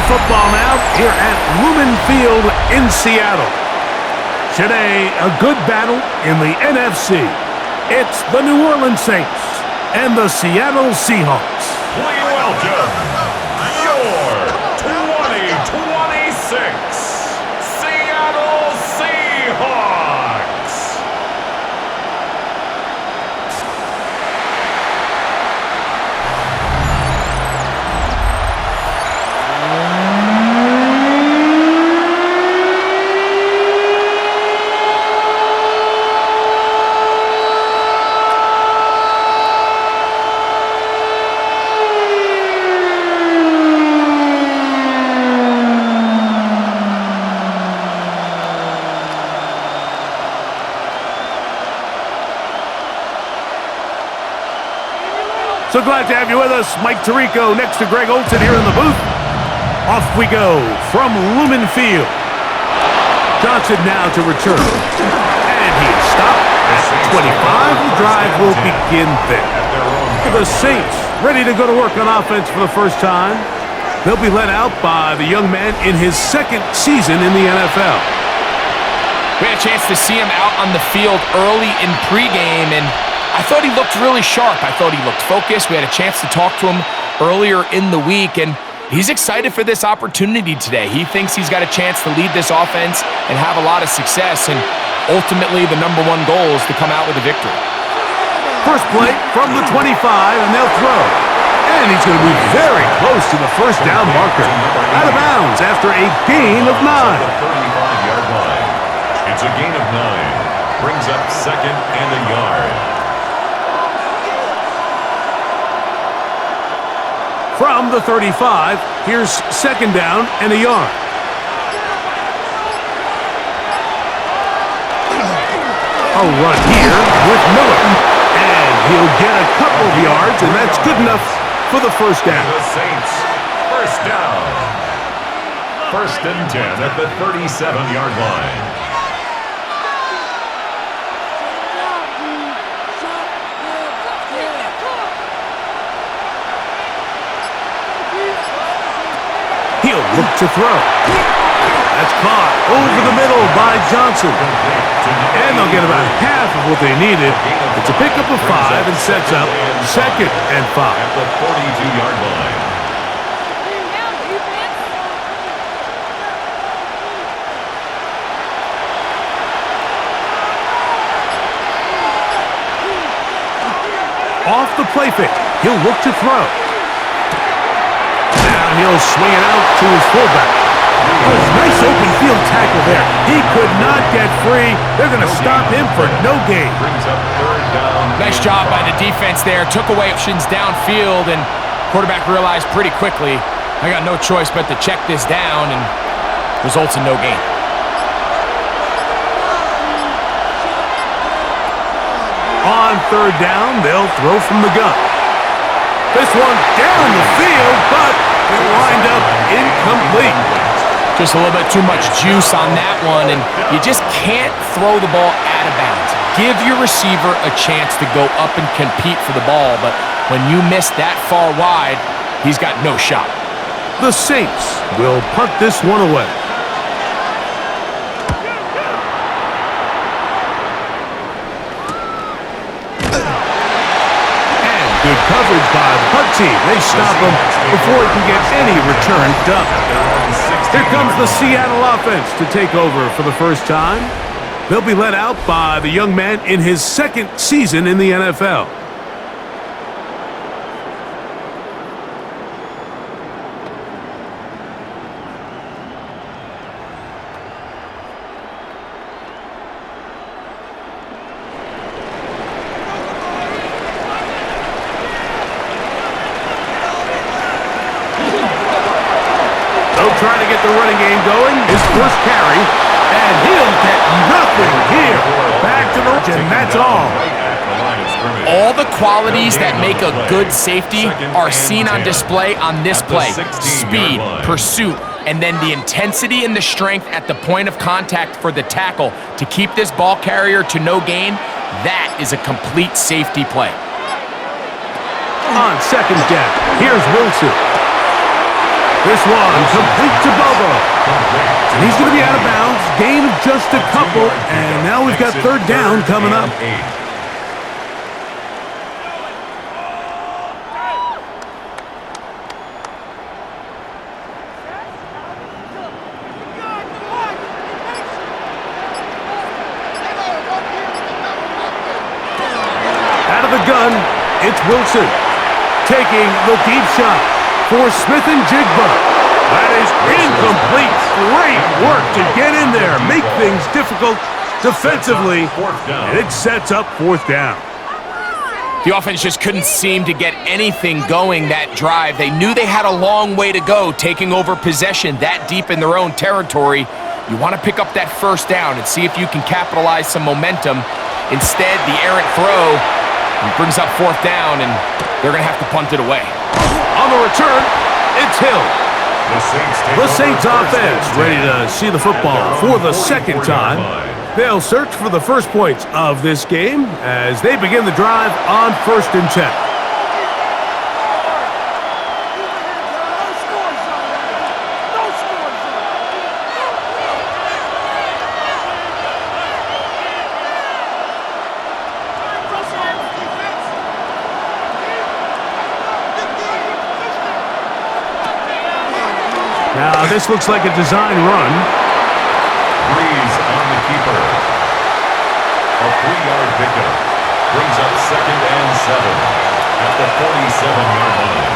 football now here at Lumen Field in Seattle. Today, a good battle in the NFC. It's the New Orleans Saints and the Seattle Seahawks. Please welcome your 2026 Seattle Seahawks. So glad to have you with us. Mike Tirico next to Greg Olson here in the booth. Off we go from Lumen Field. Johnson now to return. And he is stopped at 25. The drive will begin there. The Saints ready to go to work on offense for the first time. They'll be led out by the young man in his second season in the NFL. We had a chance to see him out on the field early in pregame, and I thought he looked really sharp. I thought he looked focused. We had a chance to talk to him earlier in the week, and he's excited for this opportunity today. He thinks he's got a chance to lead this offense and have a lot of success, and ultimately the number one goal is to come out with a victory. First play from the 25, and they'll throw. And he's going to be very close to the first down marker. Out of bounds after a gain of 9. The 35-yard line. It's a gain of 9. Brings up second and a yard. From the 35, here's second down and a yard. A run here with Miller. And he'll get a couple of yards, and that's good enough for the first down. The Saints, first down. First and 10 at the 37-yard line. He'll look to throw. That's caught over the middle by Johnson. And they'll get about half of what they needed. It's a pickup of 5 and sets up second and 5. At the 42-yard line. Off the play fake. He'll look to throw. He'll swing it out to his fullback. Oh, nice open field tackle there. He could not get free. They're going to stop him for no gain. Brings up third down. Nice job by the defense there. Took away options downfield, and quarterback realized pretty quickly, I got no choice but to check this down, and results in no gain. On third down, they'll throw from the gun. This one down the field, but it lined up incomplete. Just a little bit too much juice on that one, and you just can't throw the ball out of bounds. Give your receiver a chance to go up and compete for the ball, but when you miss that far wide, he's got no shot. The Saints will punt this one away. Good coverage by the punt team. They stop him before he can get any return done. Here comes the Seattle offense to take over for the first time. They'll be led out by the young man in his second season in the NFL. Trying to get the running game going. His first carry, and he'll get nothing here. Back to the and that's all. All the qualities that make a good safety are seen on display on this play. Speed, pursuit, and then the intensity and the strength at the point of contact for the tackle to keep this ball carrier to no gain. That is a complete safety play. On second down, here's Wilson. This one complete to Bobo. And he's going to be out of bounds. Gain of just a couple. And now we've got third down coming up. Out of the gun, it's Wilson. Taking the deep shot for Smith and Jigba. That is incomplete. Great work to get in there, make things difficult defensively, and it sets up fourth down. The offense just couldn't seem to get anything going that drive. They knew they had a long way to go, taking over possession that deep in their own territory. You want to pick up that first down and see if you can capitalize some momentum. Instead, the errant throw brings up fourth down, and they're going to have to punt it away. On the return, it's Hill. The Saints offense ready to see the football for the second time. They'll search for the first points of this game as they begin the drive on 1st and 10. Now, this looks like a design run. Breeze on the keeper. A 3-yard pickup. Brings up 2nd and 7 at the 47-yard line.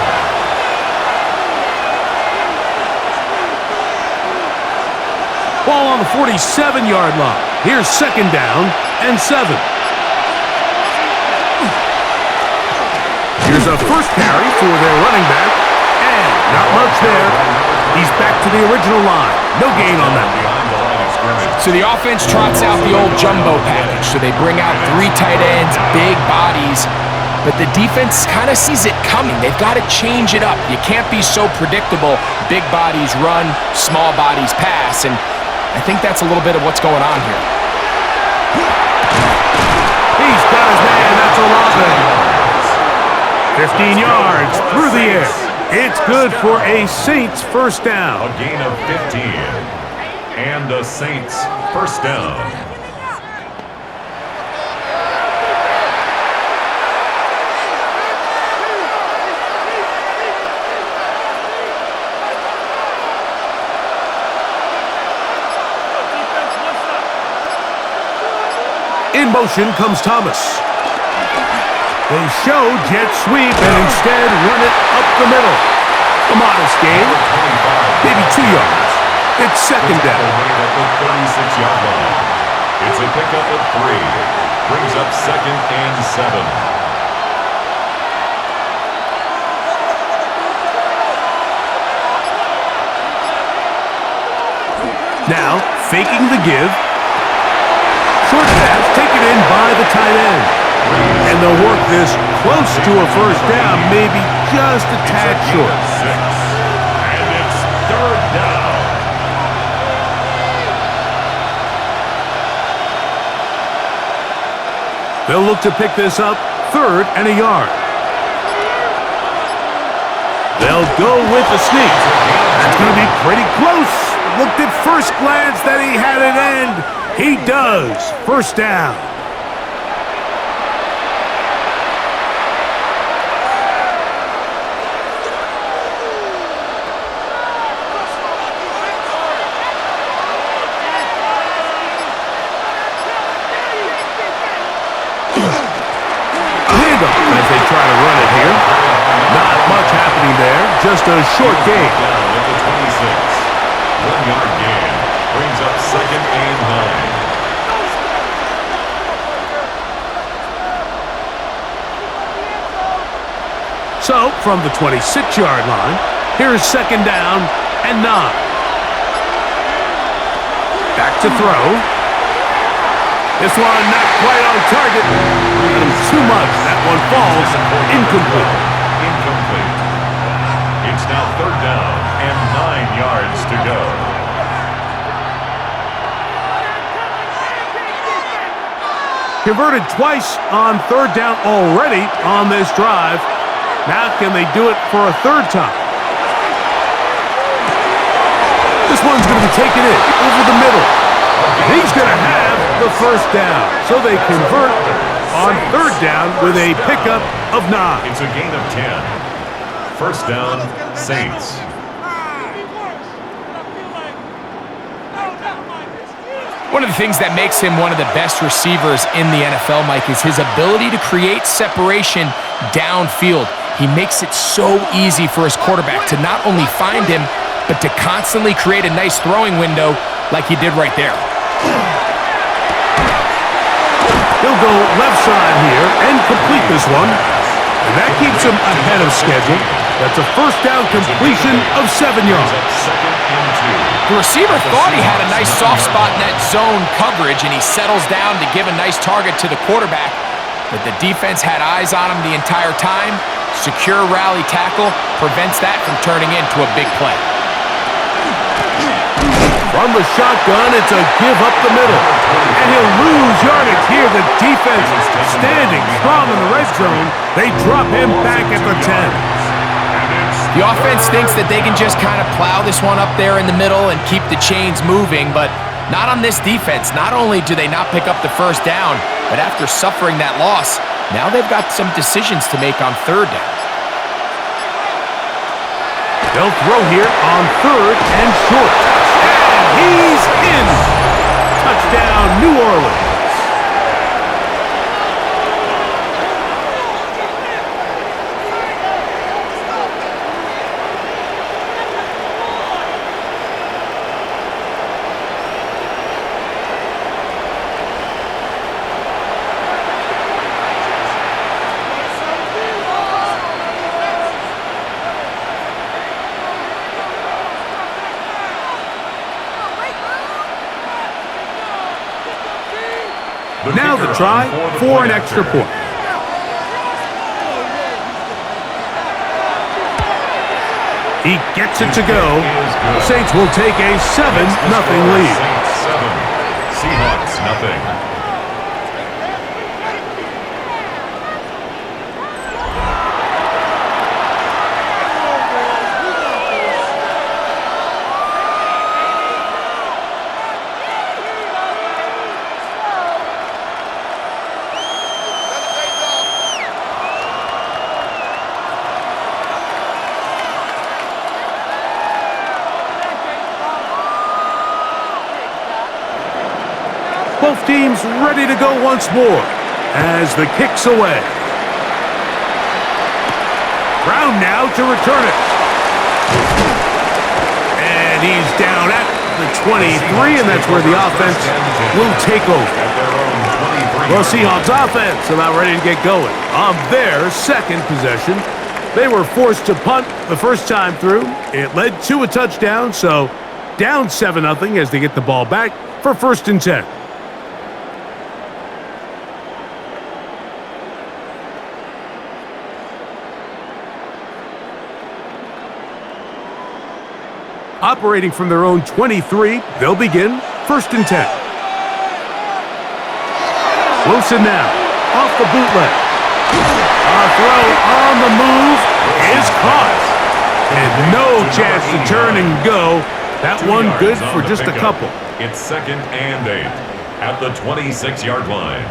Ball on the 47-yard line. Here's 2nd down and 7. Here's a first carry for their running back. And not much there. He's back to the original line. No gain on that. So the offense trots out the old jumbo package. So they bring out 3 tight ends, big bodies. But the defense kind of sees it coming. They've got to change it up. You can't be so predictable. Big bodies run, small bodies pass. And I think that's a little bit of what's going on here. He's got his man. That's a Olave. 15 yards through the air. It's good for a Saints first down. A gain of 15. And a Saints first down. In motion comes Thomas. They show jet sweep and instead run it up the middle. A modest gain, maybe 2 yards. It's 2nd down. At the 36-yard line. It's a pickup of 3. Brings up 2nd and 7. Now, faking the give. Short pass taken in by the tight end. And they'll work this close to a first down, maybe just a tad short. 6. And it's 3rd down. They'll look to pick this up 3rd and a yard. They'll go with the sneak. That's going to be pretty close. Looked at first glance that he had it end. He does. First down. As they try to run it here. Not much happening there. Just a short gain. Down at the 26. 1-yard gain. Brings up 2nd and 9. So, from the 26-yard line, here's 2nd down and 9. Back to throw. This one not quite on target. Too much. That one falls incomplete. Incomplete. It's now 3rd down and 9 yards to go. Converted twice on 3rd down already on this drive. Now can they do it for a 3rd time? to take it in over the middle. He's going to have the first down. So they convert on third down with a pickup of 9. It's a gain of 10. First down, Saints. One of the things that makes him one of the best receivers in the NFL, Mike, is his ability to create separation downfield. He makes it so easy for his quarterback to not only find him, but to constantly create a nice throwing window like he did right there. He'll go left side here and complete this one. And that keeps him ahead of schedule. That's a first down completion of 7 yards. Second and 2. The receiver thought he had a nice soft spot in that zone coverage, and he settles down to give a nice target to the quarterback. But the defense had eyes on him the entire time. Secure rally tackle prevents that from turning into a big play. From the shotgun, it's a give up the middle. And he'll lose yardage here. The defense standing strong in the red zone. They drop him back at the 10. The offense thinks that they can just kind of plow this one up there in the middle and keep the chains moving, but not on this defense. Not only do they not pick up the first down, but after suffering that loss, now they've got some decisions to make on third down. They'll throw here on third and short. And he's in. Touchdown, New Orleans. Now the try for an extra point. He gets it to go. The Saints will take a 7-0 lead. Saints 7, Seahawks nothing. Both teams ready to go once more as the kick's away. Brown now to return it. And he's down at the 23, and that's where the offense will take over. Well, Seahawks offense about ready to get going. On their second possession, they were forced to punt the first time through. It led to a touchdown, so down 7-0 as they get the ball back for 1st and 10. Operating from their own 23, they'll begin 1st and 10. Wilson now, off the bootleg. A throw on the move is caught. And no chance to turn and go. That one good for just a couple. It's 2nd and 8 at the 26-yard line.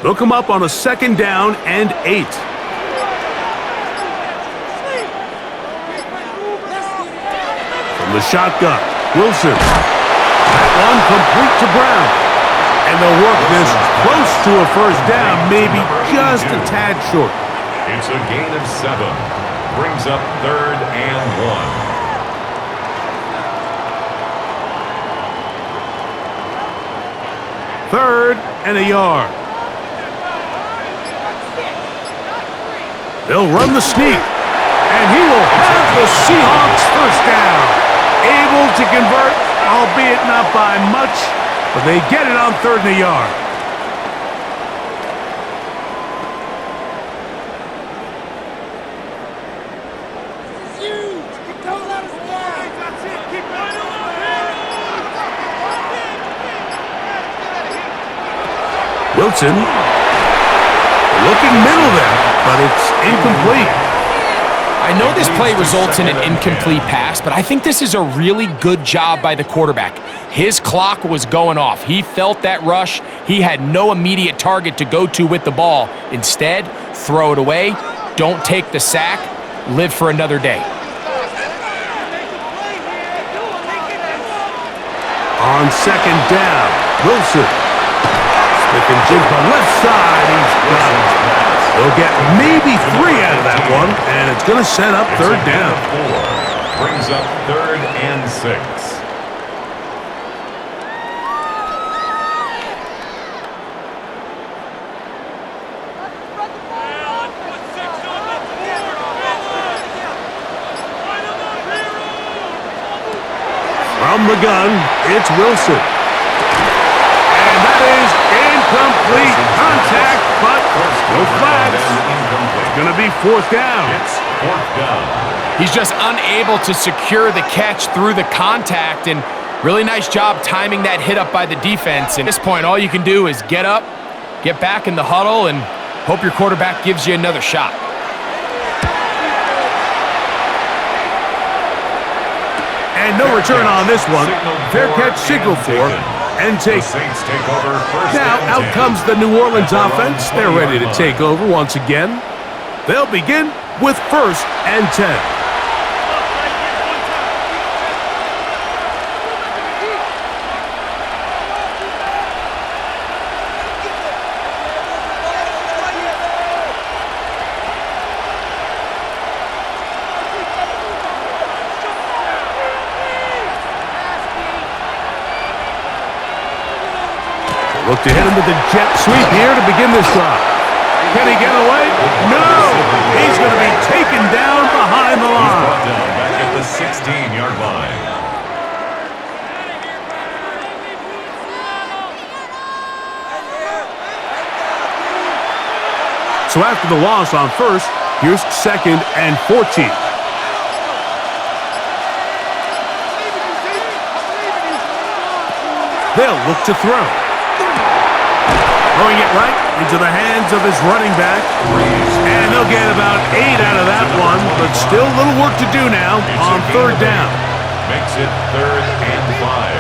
They'll come up on a 2nd down and 8. The shotgun, Wilson. That one complete to Brown. And they'll work this close to a first down, maybe just a tad short. It's a gain of 7. Brings up 3rd and 1. 3rd and a yard. They'll run the sneak. And he will have the Seahawks first down. Able to convert, albeit not by much, but they get it on 3rd and a yard. Wilson looking middle there, but it's incomplete. I know this play results in an incomplete pass, but I think this is a really good job by the quarterback. His clock was going off. He felt that rush. He had no immediate target to go to with the ball. Instead, throw it away. Don't take the sack. Live for another day. On second down, Wilson. Smith and Jigba left side. He's got it. They'll get maybe 3 out of that one, and it's going to set up third down. 4 brings up 3rd and 6. From the gun, it's Wilson. And that is incomplete contact, but no flags. It's going to be 4th down. It's 4th down. He's just unable to secure the catch through the contact, and really nice job timing that hit up by the defense. At this point, all you can do is get up, get back in the huddle, and hope your quarterback gives you another shot. And no return on this one. Fair catch signal for and take. Now out comes the New Orleans offense. They're ready to take over once again. They'll begin with 1st and 10. Look to hit him with the jet sweep here to begin this drive. Can he get away? No! He's going to be taken down behind the line. He's brought down back at the 16-yard line. So after the loss on 1st, here's 2nd and 14. They'll look to throw. Throwing it right into the hands of his running back. And they'll get about 8 out of that one, but still a little work to do now on 3rd down. Makes it 3rd and 5.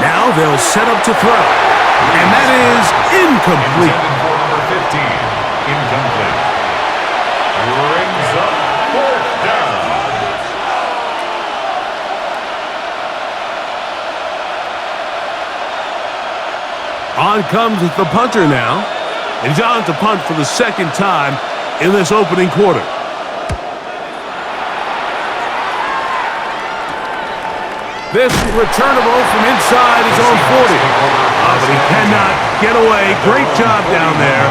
Now they'll set up to throw. And that is incomplete. For number 15, incomplete. Brings up 4th down. On comes the punter now. And he's on to punt for the 2nd time in this opening quarter. This returnable from inside his own 40. But he cannot get away. Great job down there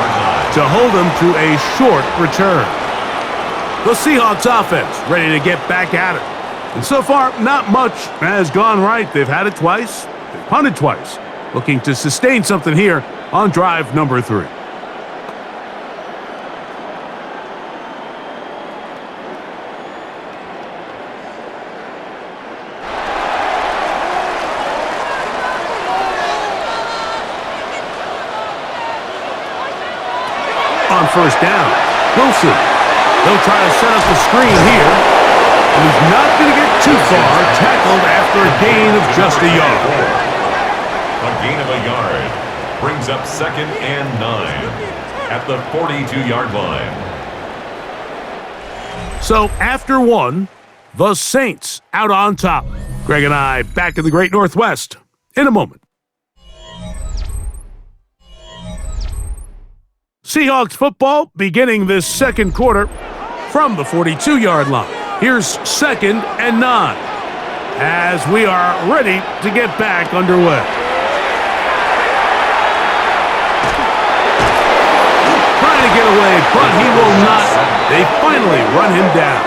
to hold him to a short return. The Seahawks offense ready to get back at it. And so far, not much has gone right. They've had it twice. They've punted twice. Looking to sustain something here on drive number 3. On 1st down, Wilson. They'll try to set up the screen here. And he's not going to get too far. Tackled after a gain of just a yard. A gain of a yard brings up 2nd and 9 at the 42-yard line. So after one, the Saints out on top. Greg and I back in the Great Northwest in a moment. Seahawks football beginning this 2nd quarter from the 42-yard line. Here's 2nd and 9 as we are ready to get back underway. Trying to get away, but he will not. They finally run him down.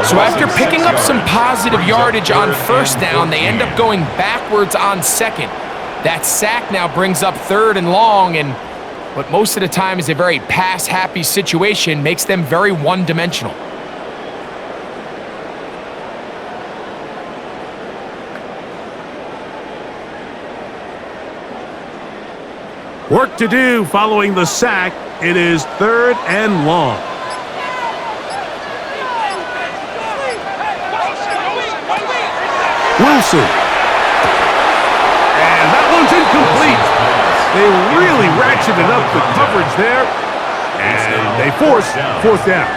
So after picking up some positive yardage on 1st down, they end up going backwards on 2nd. That sack now brings up 3rd and long, and what most of the time is a very pass-happy situation makes them very one-dimensional. Work to do following the sack. It is 3rd and long. Wilson. And that one's incomplete. They really ratcheted up the coverage there. And they force 4th down.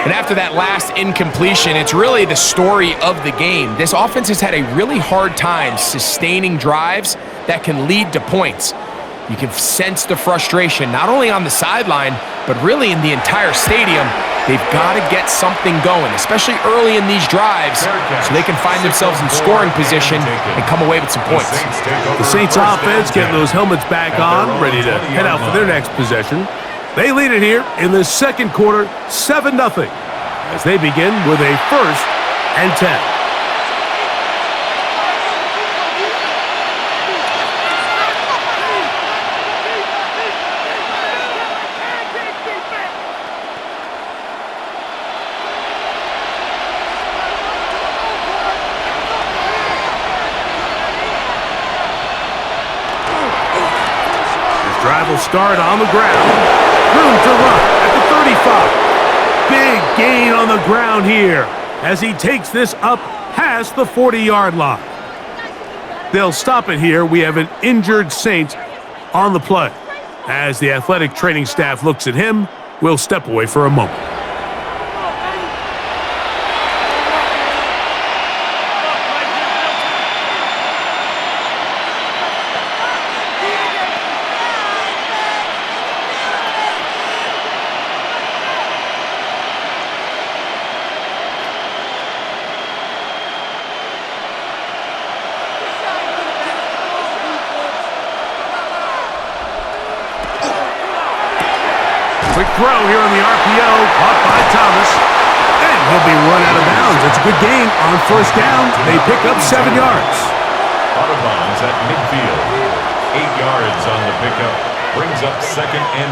And after that last incompletion, it's really the story of the game. This offense has had a really hard time sustaining drives that can lead to points. You can sense the frustration, not only on the sideline, but really in the entire stadium. They've got to get something going, especially early in these drives, so they can find themselves in scoring position and come away with some points. The Saints offense getting those helmets back on, ready to head out for their next possession. They lead it here in the second quarter, 7-0, as they begin with a 1st and 10. Drive will start on the ground. Room to run at the 35. Big gain on the ground here as he takes this up past the 40-yard line. They'll stop it here. We have an injured Saint on the play. As the athletic training staff looks at him, we'll step away for a moment. Quick throw here on the RPO, caught by Thomas, and he'll be run out of bounds. It's a good gain on 1st down. They pick up 7 yards. Out of bounds at midfield. 8 yards on the pickup. Brings up 2nd and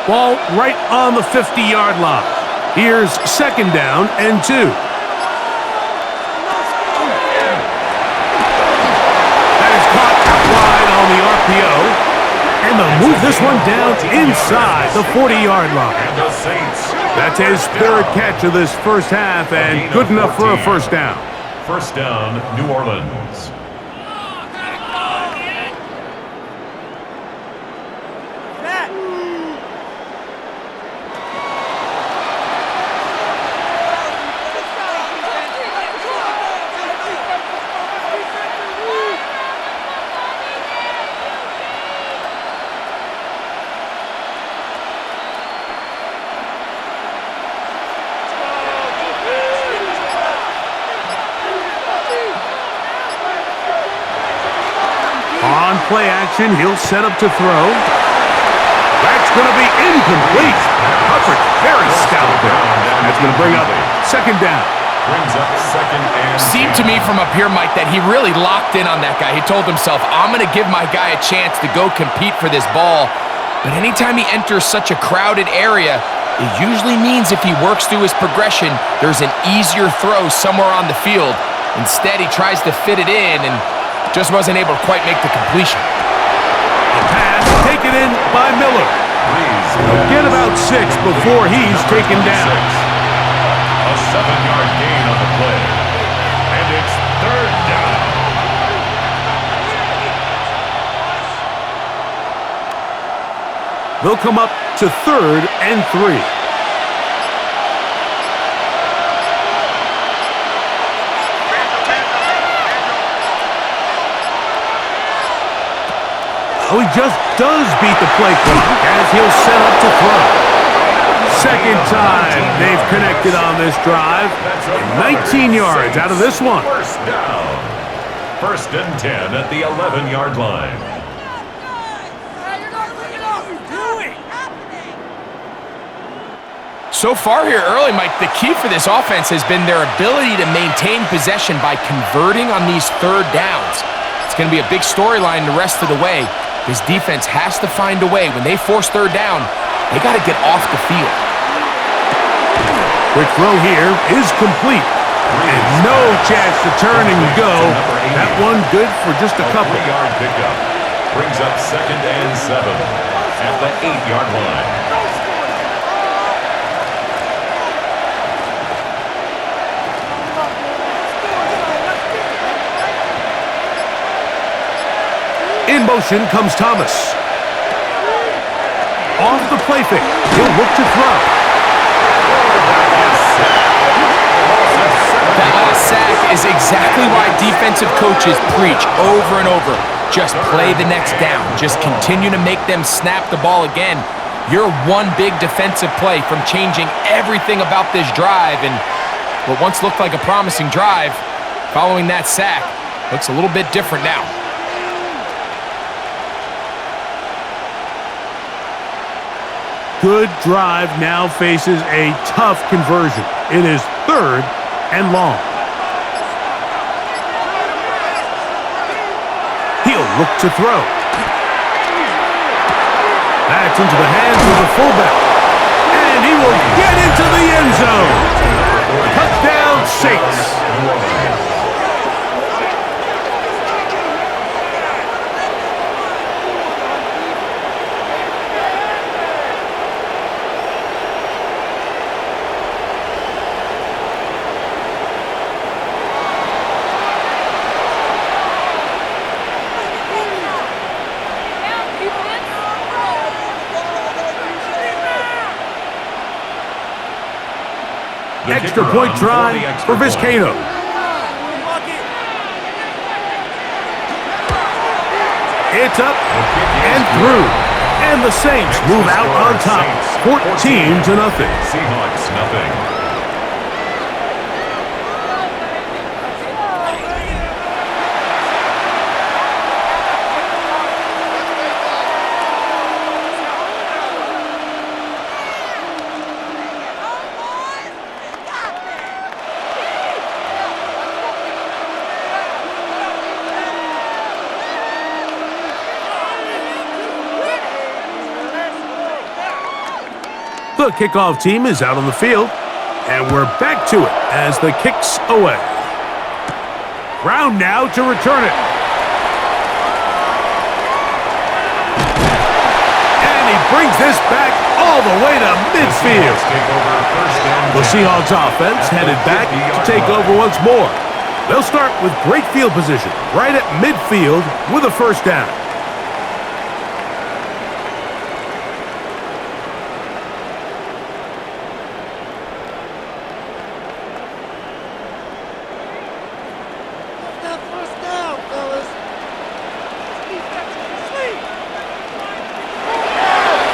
2. Ball right on the 50-yard line. Here's 2nd down and 2. On the RPO, and they'll move this one down inside the 40-yard line. That's his 3rd catch of this 1st half, and good enough for a 1st down. 1st down, New Orleans. On play action, he'll set up to throw. That's going to be incomplete. Coverage very stout there. That's going to bring up 2nd down. Brings up 2nd and 10. Seemed to me from up here, Mike, that he really locked in on that guy. He told himself, I'm going to give my guy a chance to go compete for this ball. But anytime he enters such a crowded area, it usually means if he works through his progression, there's an easier throw somewhere on the field. Instead, he tries to fit it in and just wasn't able to quite make the completion. The pass taken in by Miller. He'll get about 6 before he's taken down. A 7-yard gain on the play. And it's 3rd down. They'll come up to 3rd and 3. Oh, he just does beat the play clock as he'll set up to throw. 2nd time they've connected on this drive. 19 yards out of this one. 1st down. 1st and 10 at the 11-yard line. So far here early, Mike, the key for this offense has been their ability to maintain possession by converting on these 3rd downs. It's going to be a big storyline the rest of the way. This defense has to find a way. When they force 3rd down, they got to get off the field. Quick throw here is complete. And no chance to turn and go. That one good for just a couple. 3-yard pickup brings up 2nd and 7 at the 8-yard line. In motion comes Thomas. Off the play fake. He'll look to throw. That last sack is exactly why defensive coaches preach over and over. Just play the next down. Just continue to make them snap the ball again. You're one big defensive play from changing everything about this drive. And what once looked like a promising drive, following that sack, looks a little bit different now. Good drive now faces a tough conversion. It is 3rd and long. He'll look to throw. That's into the hands of the fullback. And he will get into the end zone. Touchdown, Saints. Extra point try for Vizcaino. It's up and through. And the Saints move out on top, 14-0. Seahawks, nothing. The kickoff team is out on the field, and we're back to it as the kick's away. Brown now to return it. And he brings this back all the way to midfield. The Seahawks offense headed back to take over once more. They'll start with great field position right at midfield with a first down.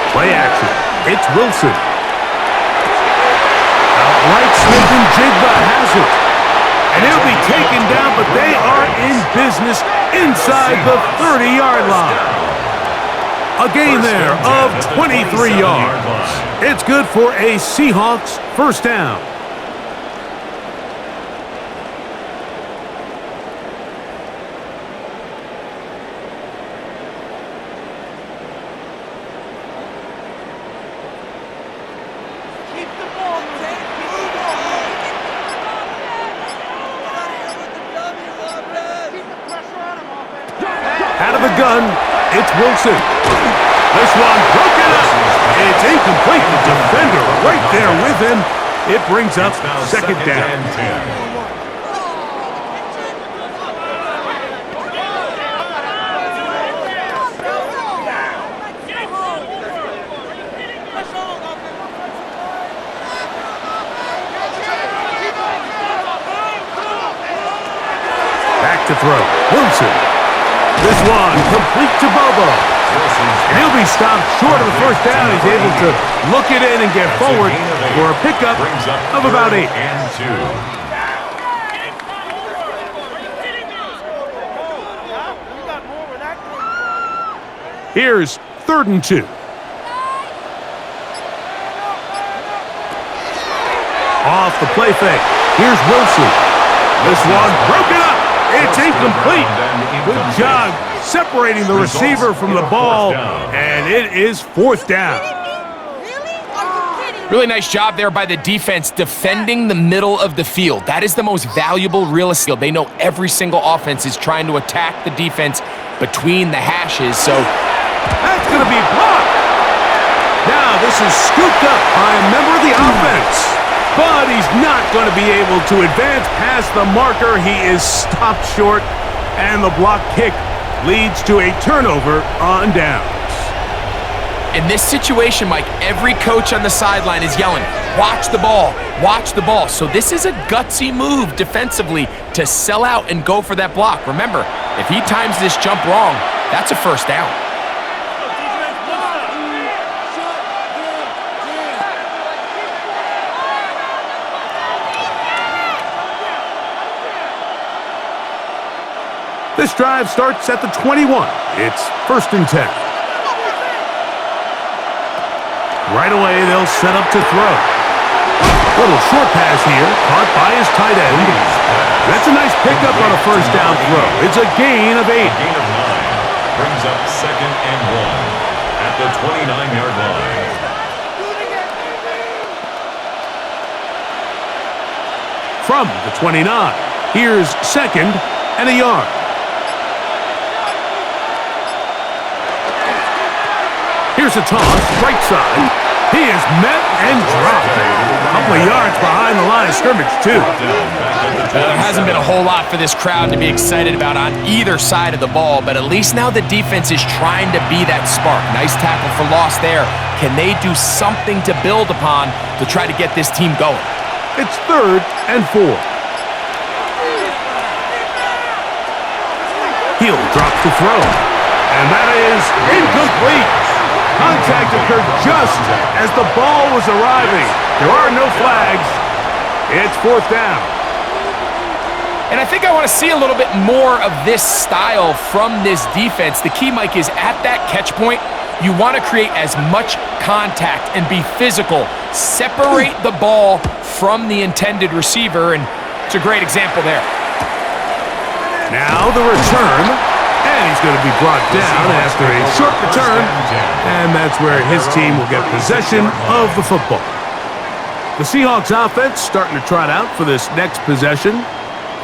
Play action. It's Wilson. Outright slip and jig by Hazard. And he'll be taken down, but they are in business inside the 30-yard line. A gain there of 23 yards. It's good for a Seahawks first down. Out of the gun, it's Wilson. This one broken up. It's incomplete. The defender right there with him. It brings up second down. Back to throw. Wilson. This one complete to Bobo. And he'll be stopped short of the first down. He's able to look it in and get forward for a pickup of about 8. Here's 3rd and 2. Off the play fake. Here's Wilson. This one broken up. It's incomplete. Good job separating the receiver from the ball, and it is 4th down. Really? Are you kidding Really nice job there by the defense defending the middle of the field. That is the most valuable real estate. They know every single offense is trying to attack the defense between the hashes, so that's going to be blocked. Now this is scooped up by a member of the offense, but he's not going to be able to advance past the marker. He is stopped short, and the block kick leads to a turnover on downs. In this situation, Mike, every coach on the sideline is yelling, watch the ball, watch the ball. So this is a gutsy move defensively to sell out and go for that block. Remember, if he times this jump wrong, that's a first down. This drive starts at the 21. It's 1st and 10. Right away, they'll set up to throw. Little short pass here, caught by his tight end. That's a nice pickup on a first down throw. It's a gain of 8. A gain of 9 brings up 2nd and 1 at the 29-yard line. From the 29, here's 2nd and a yard. Here's a toss, right side. He is met and dropped. A couple of yards behind the line of scrimmage, too. There hasn't been a whole lot for this crowd to be excited about on either side of the ball, but at least now the defense is trying to be that spark. Nice tackle for loss there. Can they do something to build upon to try to get this team going? It's 3rd and 4. He'll drop to throw. And that is incomplete. Contact occurred just as the ball was arriving. There are no flags. It's 4th down. And I think I want to see a little bit more of this style from this defense. The key, Mike, is at that catch point, you want to create as much contact and be physical. Separate the ball from the intended receiver, and it's a great example there. Now the return. And he's going to be brought down after a short return, and that's where his team will get possession of the football. The Seahawks offense starting to trot out for this next possession.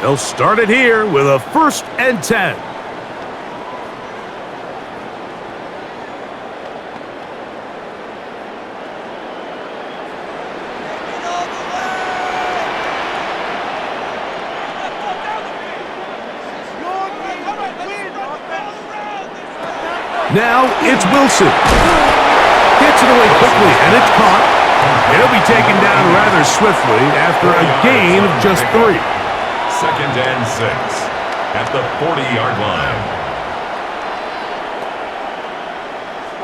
They'll start it here with a 1st and 10. Now it's Wilson. Gets it away quickly, and it's caught. He'll be taken down rather swiftly after a gain of just 3. 2nd and 6 at the 40-yard line.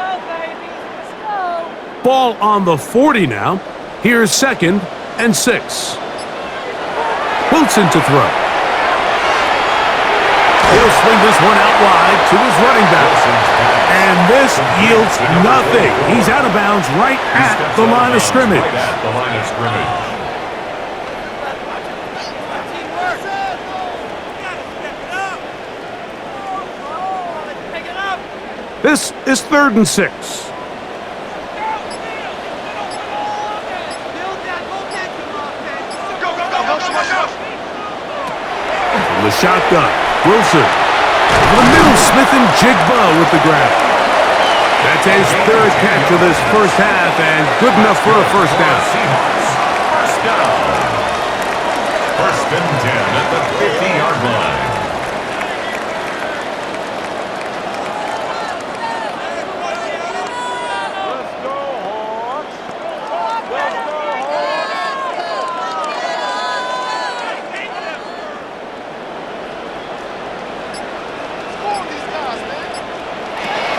Let's go. Ball on the 40 now. Here's 2nd and 6. Wilson to throw. He'll swing this one out wide to his running back. And this yields nothing. He's out of bounds right at the line of scrimmage. This is 3rd and 6. From the shotgun, Wilson. Over the middle, Smith and Jigba with the grab. That's his 3rd catch of this first half, and good enough for a first down. First down. 1st and 10 at the 50-yard line.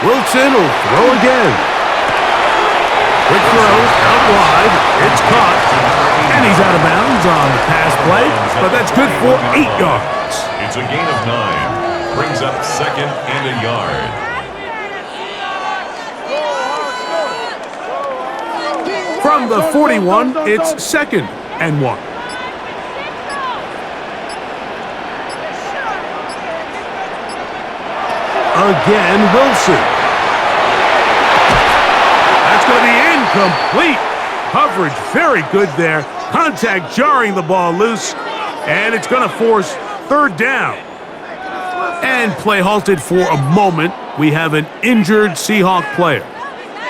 Wilson will throw again. Quick throw, out wide. It's caught. And he's out of bounds on the pass play, but that's good for 8 yards. It's a gain of 9. Brings up 2nd and a yard. From the 41, it's 2nd and 1. Again, Wilson. That's going to be incomplete. coverage very good there. Contact jarring the ball loose, and it's going to force third down. And play halted for a moment. We have an injured Seahawk player.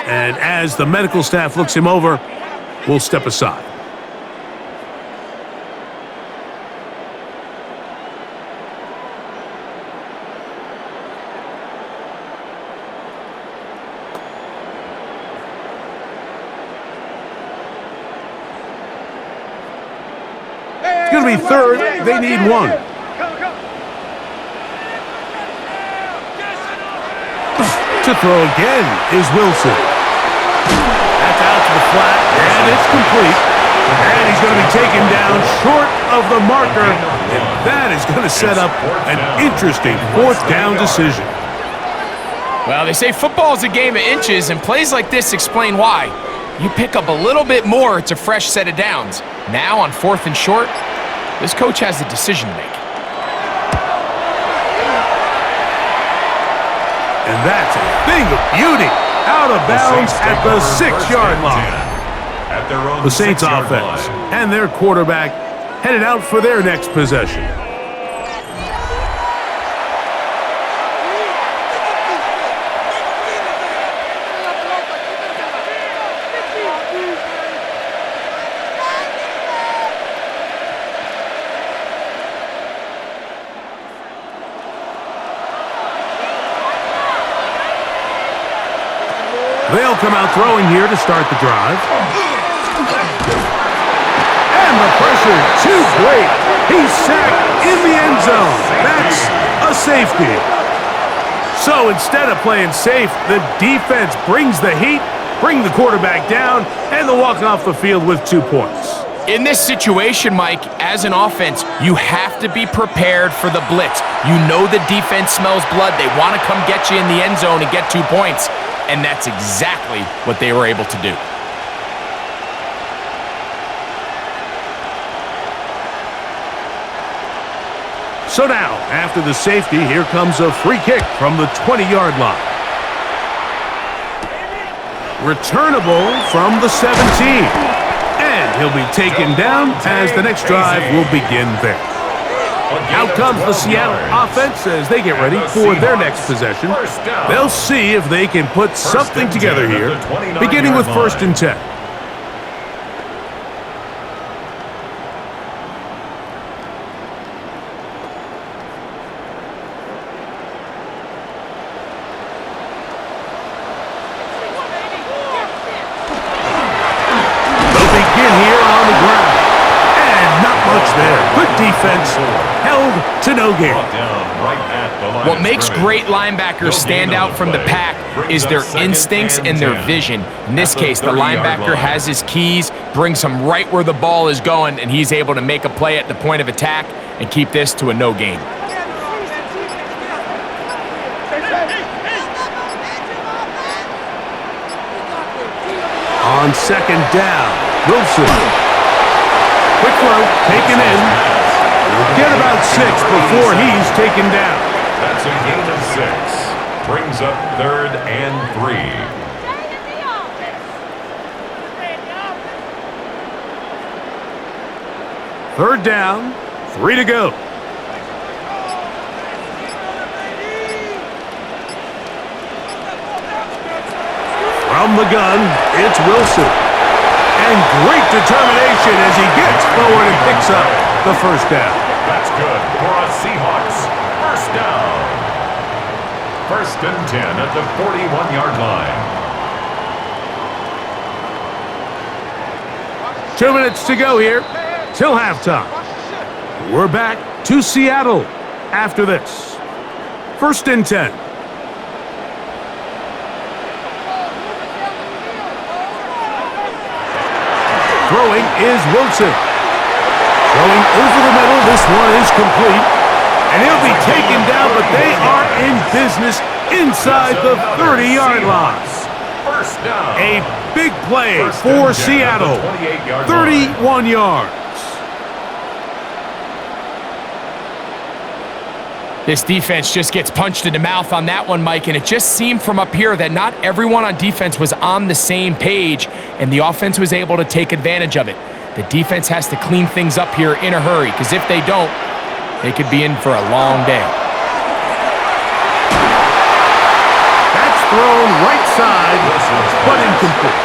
And as the medical staff looks him over, we'll step aside. It's going to be third. They need one. To throw again is Wilson. That's out to the flat, and it's complete. And he's going to be taken down short of the marker. And that is going to set up an interesting fourth down decision. Well, they say football is a game of inches, and plays like this explain why. You pick up a little bit more, it's a fresh set of downs. Now on fourth and short, this coach has a decision to make. And that's a thing of beauty. Out of bounds at the 6-yard line. The Saints offense and their quarterback headed out for their next possession. They'll come out throwing here to start the drive. And the pressure too great. He's sacked in the end zone. That's a safety. So instead of playing safe, the defense brings the heat, bring the quarterback down, and they're walking off the field with 2 points. In this situation, Mike, as an offense, you have to be prepared for the blitz. You know the defense smells blood. They want to come get you in the end zone and get 2 points. And that's exactly what they were able to do. So now, after the safety, here comes a free kick from the 20-yard line. Returnable from the 17. And he'll be taken down as the next drive will begin there. Out comes the Seattle offense as they get ready for their next possession. They'll see if they can put something together here, beginning with 1st and 10. They'll begin here on the ground. And not much there. Good defense. Held to no gain. What makes great linebackers stand out from the pack is their instincts and their vision. In this case, the linebacker has his keys, brings him right where the ball is going, and he's able to make a play at the point of attack and keep this to a no gain. On 2nd down, Wilson. Quick throw, taken in. We'll get about 6 before he's taken down. That's a gain of 6. Brings up 3rd and 3. Third down, 3 to go. From the gun, it's Wilson. And great determination as he gets forward and picks up the 1st down. That's good for a Seahawks. 1st down. 1st and 10 at the 41-yard line. 2 minutes to go here till halftime. We're back to Seattle after this. 1st and 10. Throwing is Wilson. Throwing over the middle. This one is complete. And he'll be taken down, but they are in business inside the 30-yard line. 1st down. A big play for Seattle. 31 yards. This defense just gets punched in the mouth on that one, Mike, and it just seemed from up here that not everyone on defense was on the same page, and the offense was able to take advantage of it. The defense has to clean things up here in a hurry, because if they don't, they could be in for a long day. That's thrown right side, but incomplete.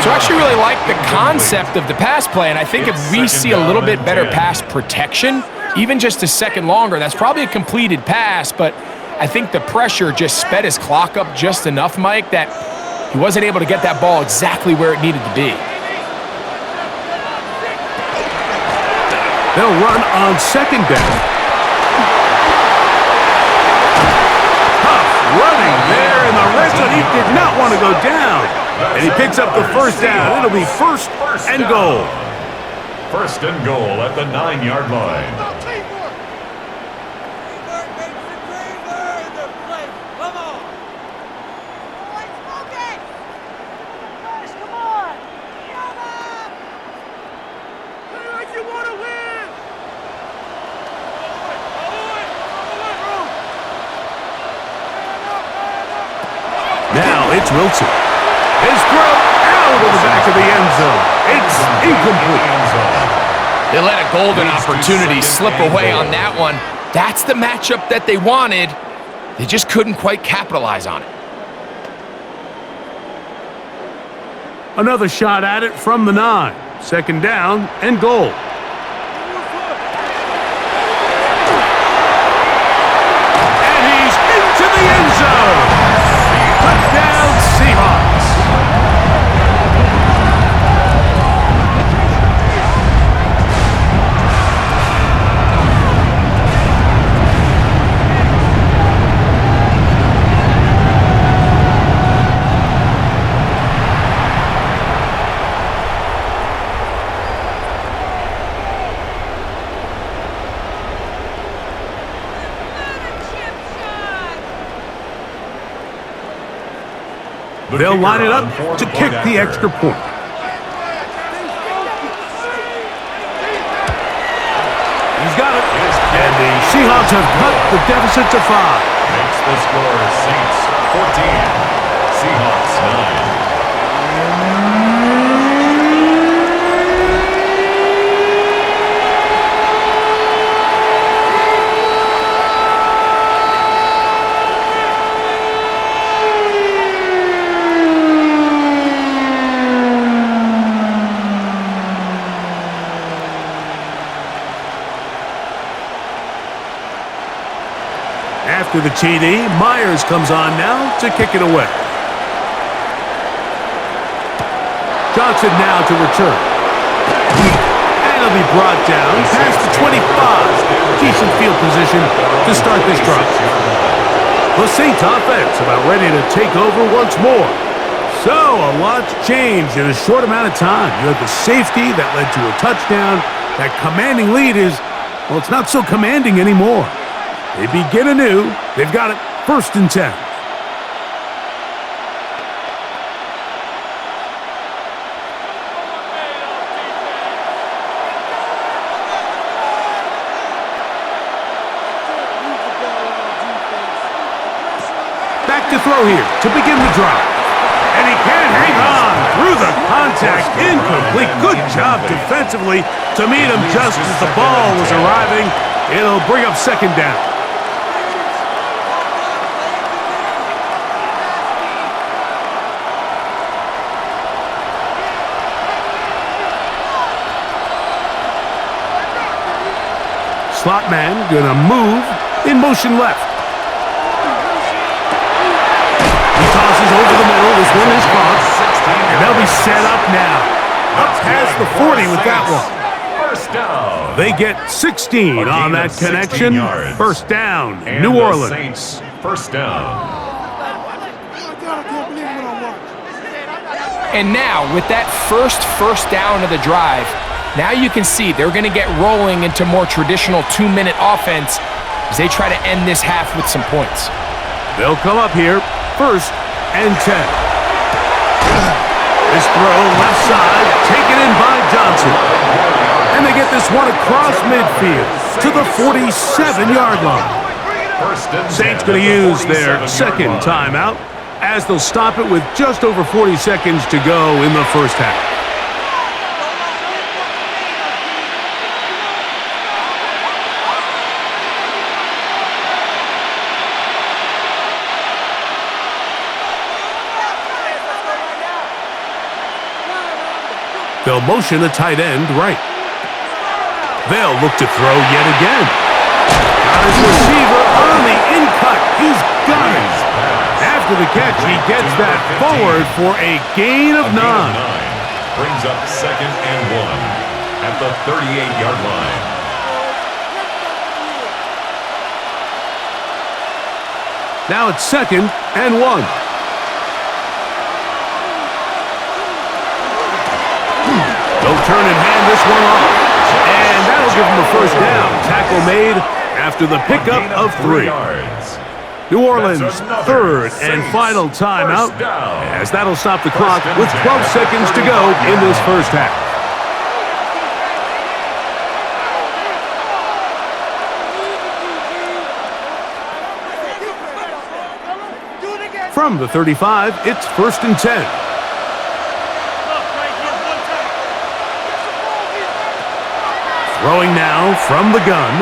So I actually really like the concept of the pass play, and I think if we see a little bit better pass protection, even just a second longer, that's probably a completed pass, but I think the pressure just sped his clock up just enough, Mike, that he wasn't able to get that ball exactly where it needed to be. They'll run on second down. Tough running there in the red zone. He did not want to go down. And he picks up the first down. It'll be first and goal. First and goal at the 9-yard line. Now it's Wilson. His throw out of the back of the end zone. It's incomplete. They let a golden opportunity slip away on that one. That's the matchup that they wanted. They just couldn't quite capitalize on it. Another shot at it from the 9. Second down and goal. And he's into the end zone. Touchdown, Seahawks. They'll line it up to kick the extra point. He's got it. And the Seahawks have cut the deficit to 5. Makes the score Saints 14, Seahawks 9. After the TD, Myers comes on now to kick it away. Johnson now to return. And he'll be brought down past the 25. Decent field position to start this drive. The Saints offense about ready to take over once more. So, a lot's changed in a short amount of time. You had the safety that led to a touchdown. That commanding lead is, well, it's not so commanding anymore. They begin anew. They've got it first and 10. Back to throw here to begin the drive. And he can't hang on through the contact. Incomplete. Good job defensively to meet him just as the ball was arriving. It'll bring up second down. Slot man gonna move in motion left. He tosses over the middle. This one is caught. And they'll be set up now. Up past the 40 with that one. First down. They get 16 on that connection. First down, New Orleans. Saints, first down. And now, with that first down of the drive, now you can see they're going to get rolling into more traditional 2-minute offense as they try to end this half with some points. They'll come up here, first and 10. This throw left side, taken in by Johnson. And they get this this one across midfield to the 47-yard line. Saints going to use their second timeout as they'll stop it with just over 40 seconds to go in the first half. They'll motion a tight end right. They'll look to throw yet again. Got his receiver on the in-cut. He's got it. After the catch, he gets that forward for a gain of 9. Brings up 2nd and 1 at the 38-yard line. Now it's 2nd and 1. They'll turn and hand this one off. And that'll give them a first down. Tackle made after the pickup of 3. New Orleans' third and final timeout, as that'll stop the clock with 12 seconds to go in this first half. From the 35, it's 1st and 10. Throwing now from the gun.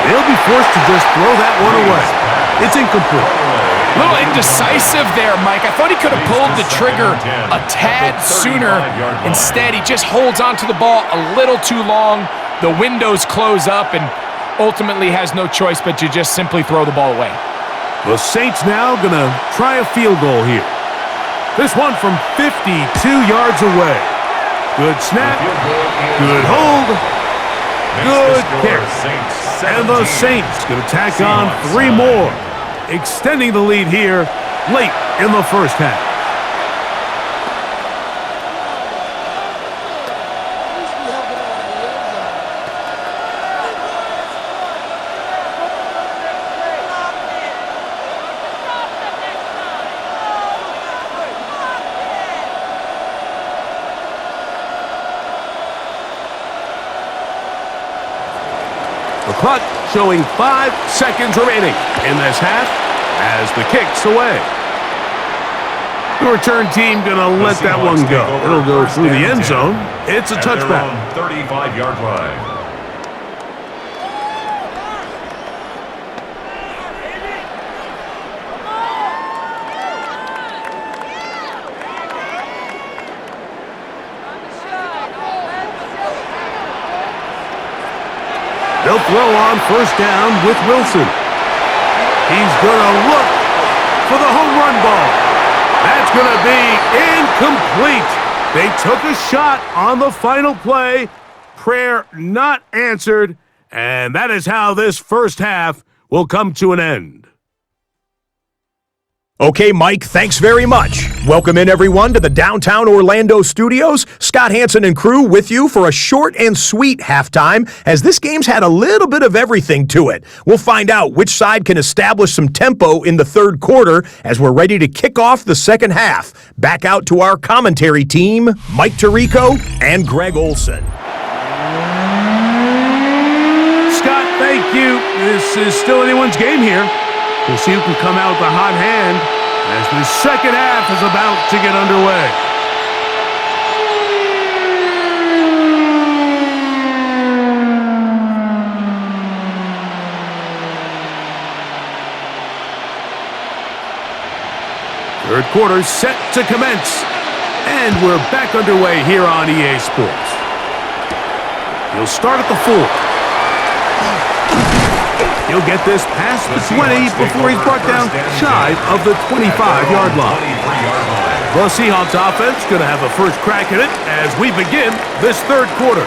They'll be forced to just throw that one away. It's incomplete. A little indecisive there, Mike. I thought he could have pulled the trigger a tad sooner. Instead, he just holds onto the ball a little too long. The windows close up and ultimately has no choice but to just simply throw the ball away. The Saints now going to try a field goal here. This one from 52 yards away. Good snap, good hold, good kick. And the Saints going to tack on 3 more, extending the lead here late in the first half. The clock showing 5 seconds remaining in this half as the kick's away. The return team going to let that one go. It'll go through the end zone. It's a touchback. 35-yard line. They'll throw on first down with Wilson. He's going to look for the home run ball. That's going to be incomplete. They took a shot on the final play. Prayer not answered. And that is how this first half will come to an end. Okay, Mike, thanks very much. Welcome in, everyone, to the downtown Orlando studios. Scott Hansen and crew with you for a short and sweet halftime, as this game's had a little bit of everything to it. We'll find out which side can establish some tempo in the third quarter as we're ready to kick off the second half. Back out to our commentary team, Mike Tirico and Greg Olson. Scott, thank you. This is still anyone's game here. We'll see who can come out with a hot hand as the second half is about to get underway. Third quarter set to commence, and we're back underway here on EA Sports. He'll start at the 4. He'll get this past the 20 before he's brought down shy of the 25-yard line. The Seahawks offense going to have a first crack at it as we begin this third quarter.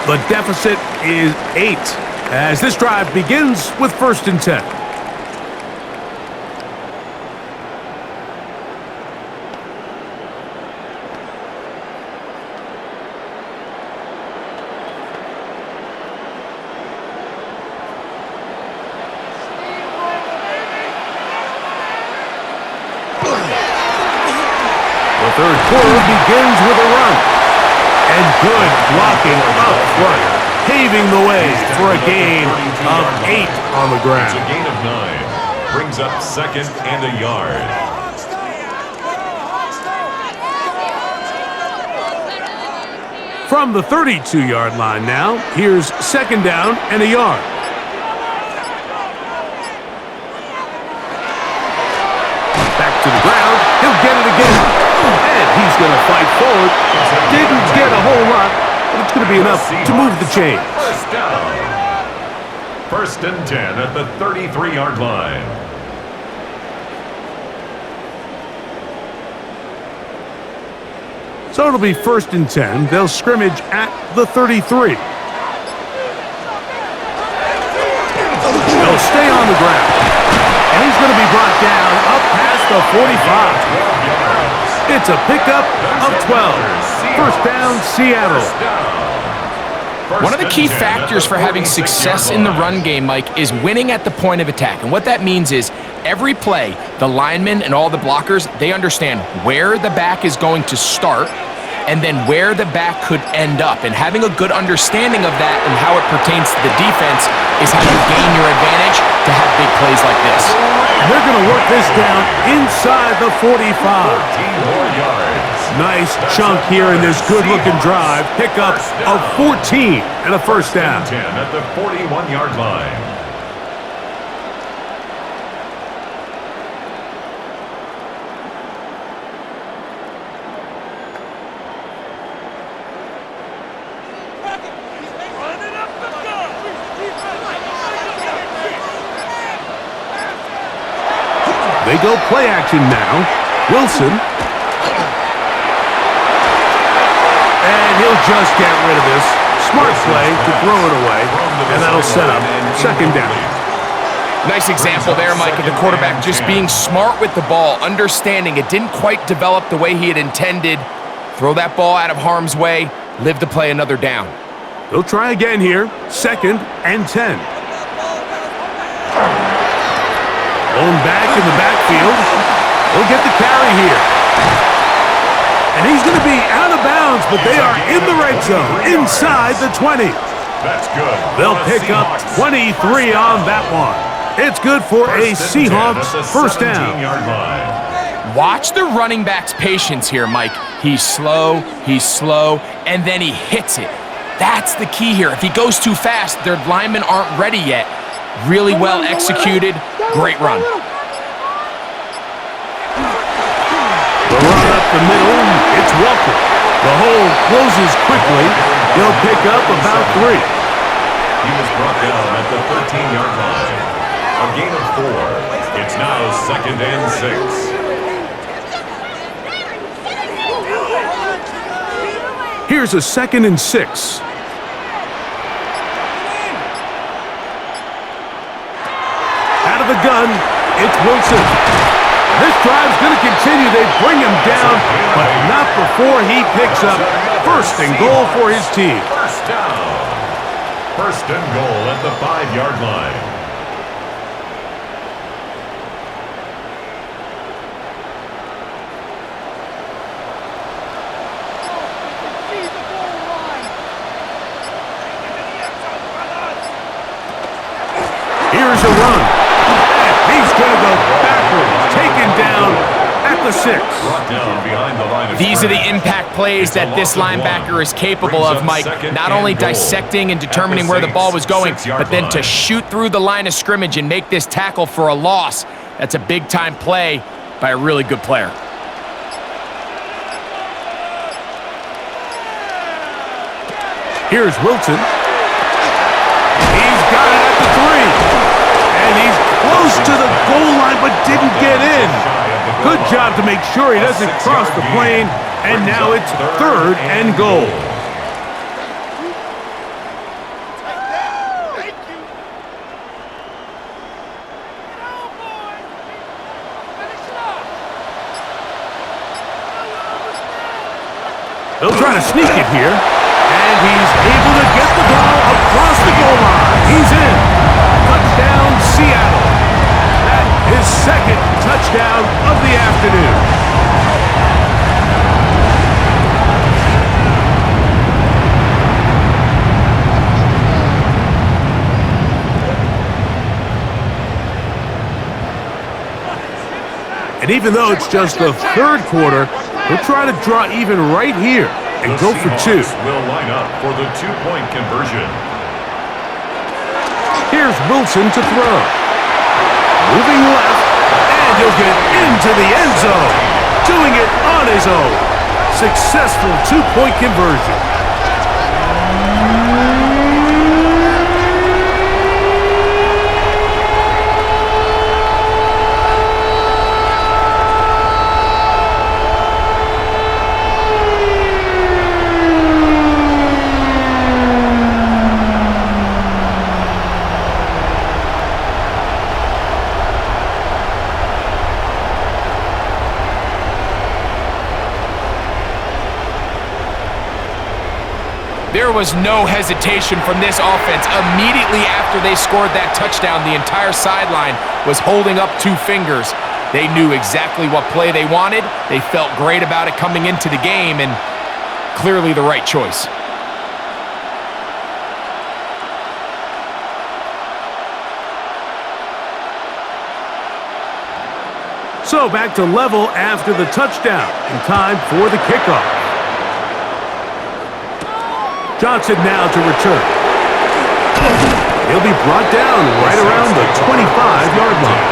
The deficit is 8 as this drive begins with 1st and 10. Third quarter begins with a run. And good blocking up front, paving the way for a gain of 8 on the It's ground. a gain of 9. Brings up second and a yard. From the 32-yard line now, here's second down and a yard. Back to the ground. He'll get it again. And he's going to fight forward. Didn't get a whole lot, but it's going to be enough to move the chains. First down. First and 10 at the 33-yard line. So it'll be first and 10. They'll scrimmage at the 33. They'll stay on the ground. And he's going to be brought down up past the 45. It's a pickup of 12. First down, Seattle. One of the key factors for having success in the run game, Mike, is winning at the point of attack. And what that means is every play, the linemen and all the blockers, they understand where the back is going to start and then where the back could end up. And having a good understanding of that and how it pertains to the defense is how you gain your advantage to have big plays like this. And they're going to work this down inside the 45. 14 more yards. Nice chunk here in this good-looking drive. Pickup of 14 and a first down. 10 at the 41-yard line. They go play action now. Wilson. And he'll just get rid of this. Smart play to throw it away. And that'll set up second down. Nice example there, Mike, of the quarterback just being smart with the ball, understanding it didn't quite develop the way he had intended. Throw that ball out of harm's way, live to play another down. They'll try again here. Second and 10. Blown back in the backfield. He'll get the carry here. And he's going to be out of bounds, but they are in the red zone, inside the 20. That's good. They'll pick up 23 on that one. It's good for a Seahawks first down. Watch the running back's patience here, Mike. He's slow, and then he hits it. That's the key here. If he goes too fast, their linemen aren't ready yet. Really well executed. Great run. The run up the middle. It's Walker. The hole closes quickly. They'll pick up about 3. He was brought down at the 13-yard line. A gain of 4. It's now second and 6. Here's a second and 6. Out of the gun, it's Wilson. This drive's going to continue. They bring him down, but not before he picks up first and goal for his team. First down. First and goal at the 5-yard line. Here's a run. He's going to go backwards, taken down at the 6. Brought down behind the line of These are the scrimmage. impact plays It's a that this loss of linebacker 1. is capable Brings of, up Mike. second Not and only goal. dissecting and At determining the where the ball was going, 6-yard but then to line. shoot through the line of scrimmage and make this tackle for a loss. That's a big-time play by a really good player. Here's Wilson. He's got it at the 3. And he's close to the goal line, but didn't get in. Good job to make sure he doesn't cross the plane. And now it's third and goal. They'll try to sneak it here. And he's able to get the ball across the goal line. He's in. Touchdown, Seattle. That is second touchdown of the afternoon. And even though it's just the third quarter, we'll try to draw even right here and go for two. Will line up for the two-point conversion. Here's Wilson to throw. Moving left, and he'll get into the end zone. Doing it on his own. Successful two-point conversion. There was no hesitation from this offense. Immediately after they scored that touchdown, the entire sideline was holding up two fingers. They knew exactly what play they wanted. They felt great about it coming into the game, and clearly the right choice. So back to level after the touchdown, and time for the kickoff. Johnson now to return. He'll be brought down right around the 25-yard line.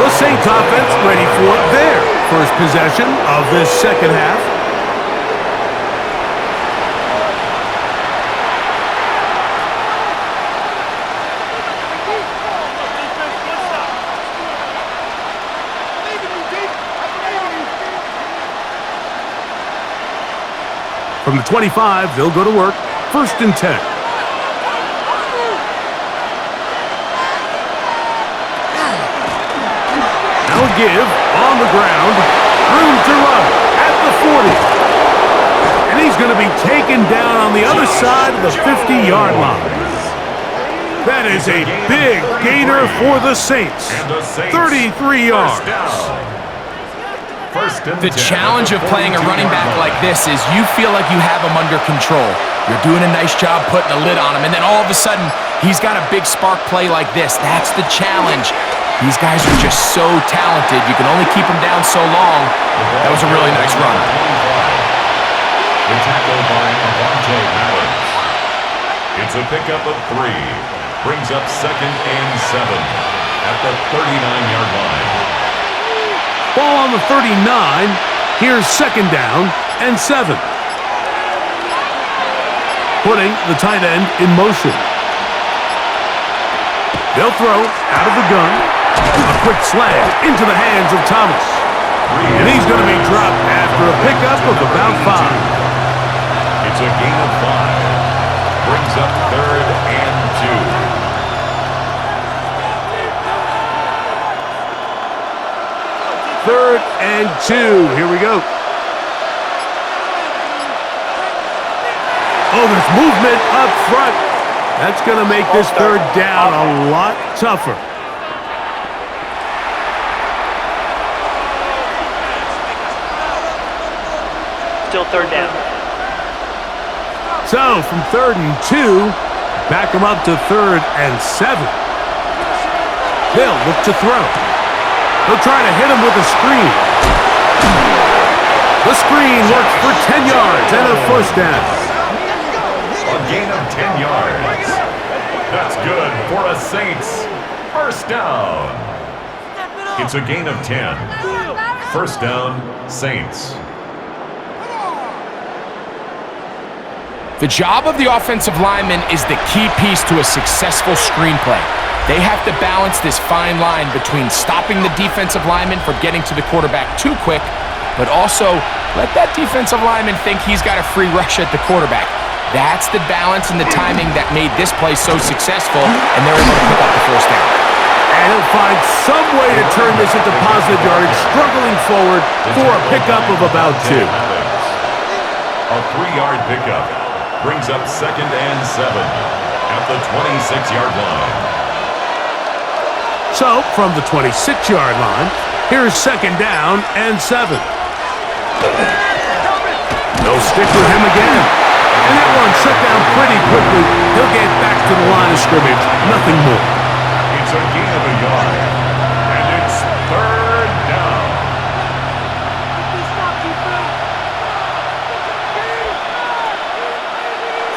The Saints offense ready for their first possession of this second half. From the 25, they'll go to work. 1st and 10. Now a give on the ground. Room to run at the 40. And he's going to be taken down on the other side of the 50-yard line. That is a big gainer for the Saints. 33 yards. The challenge of playing a running back like this is you feel like you have him under control. You're doing a nice job putting a lid on him, and then all of a sudden, he's got a big spark play like this. That's the challenge. These guys are just so talented. You can only keep them down so long. That was a really nice run. The tackle by Madden. It's a pickup of 3. Brings up 2nd and 7 at the 39-yard line. Ball on the 39. Here's 2nd down and 7. Putting the tight end in motion. They'll throw out of the gun. A quick slant into the hands of Thomas. And he's going to be dropped after a pickup of about 5. It's a gain of 5. Brings up 3rd and 2. 3rd and 2. Here we go. Oh, there's movement up front. That's going to make this 3rd down a lot tougher. Still 3rd down. So from 3rd and 2, back them up to 3rd and 7. They'll look to throw. They'll try to hit him with a screen. The screen works for 10 yards and a 1st down. A gain of 10 yards. That's good for a Saints 1st down. It's a gain of 10. 1st down, Saints. The job of the offensive lineman is the key piece to a successful screenplay. They have to balance this fine line between stopping the defensive lineman from getting to the quarterback too quick, but also let that defensive lineman think he's got a free rush at the quarterback. That's the balance and the timing that made this play so successful, and they're able to pick up the 1st down. And he'll find some way to turn this into positive yardage, struggling forward for a pickup of about 2. A 3-yard pickup brings up 2nd and 7 at the 26-yard line. So, from the 26-yard line, here's 2nd down and 7. They'll stick with him again. And that one shut down pretty quickly. He'll get back to the line of scrimmage. Nothing more. It's a gain of a yard. And it's 3rd down.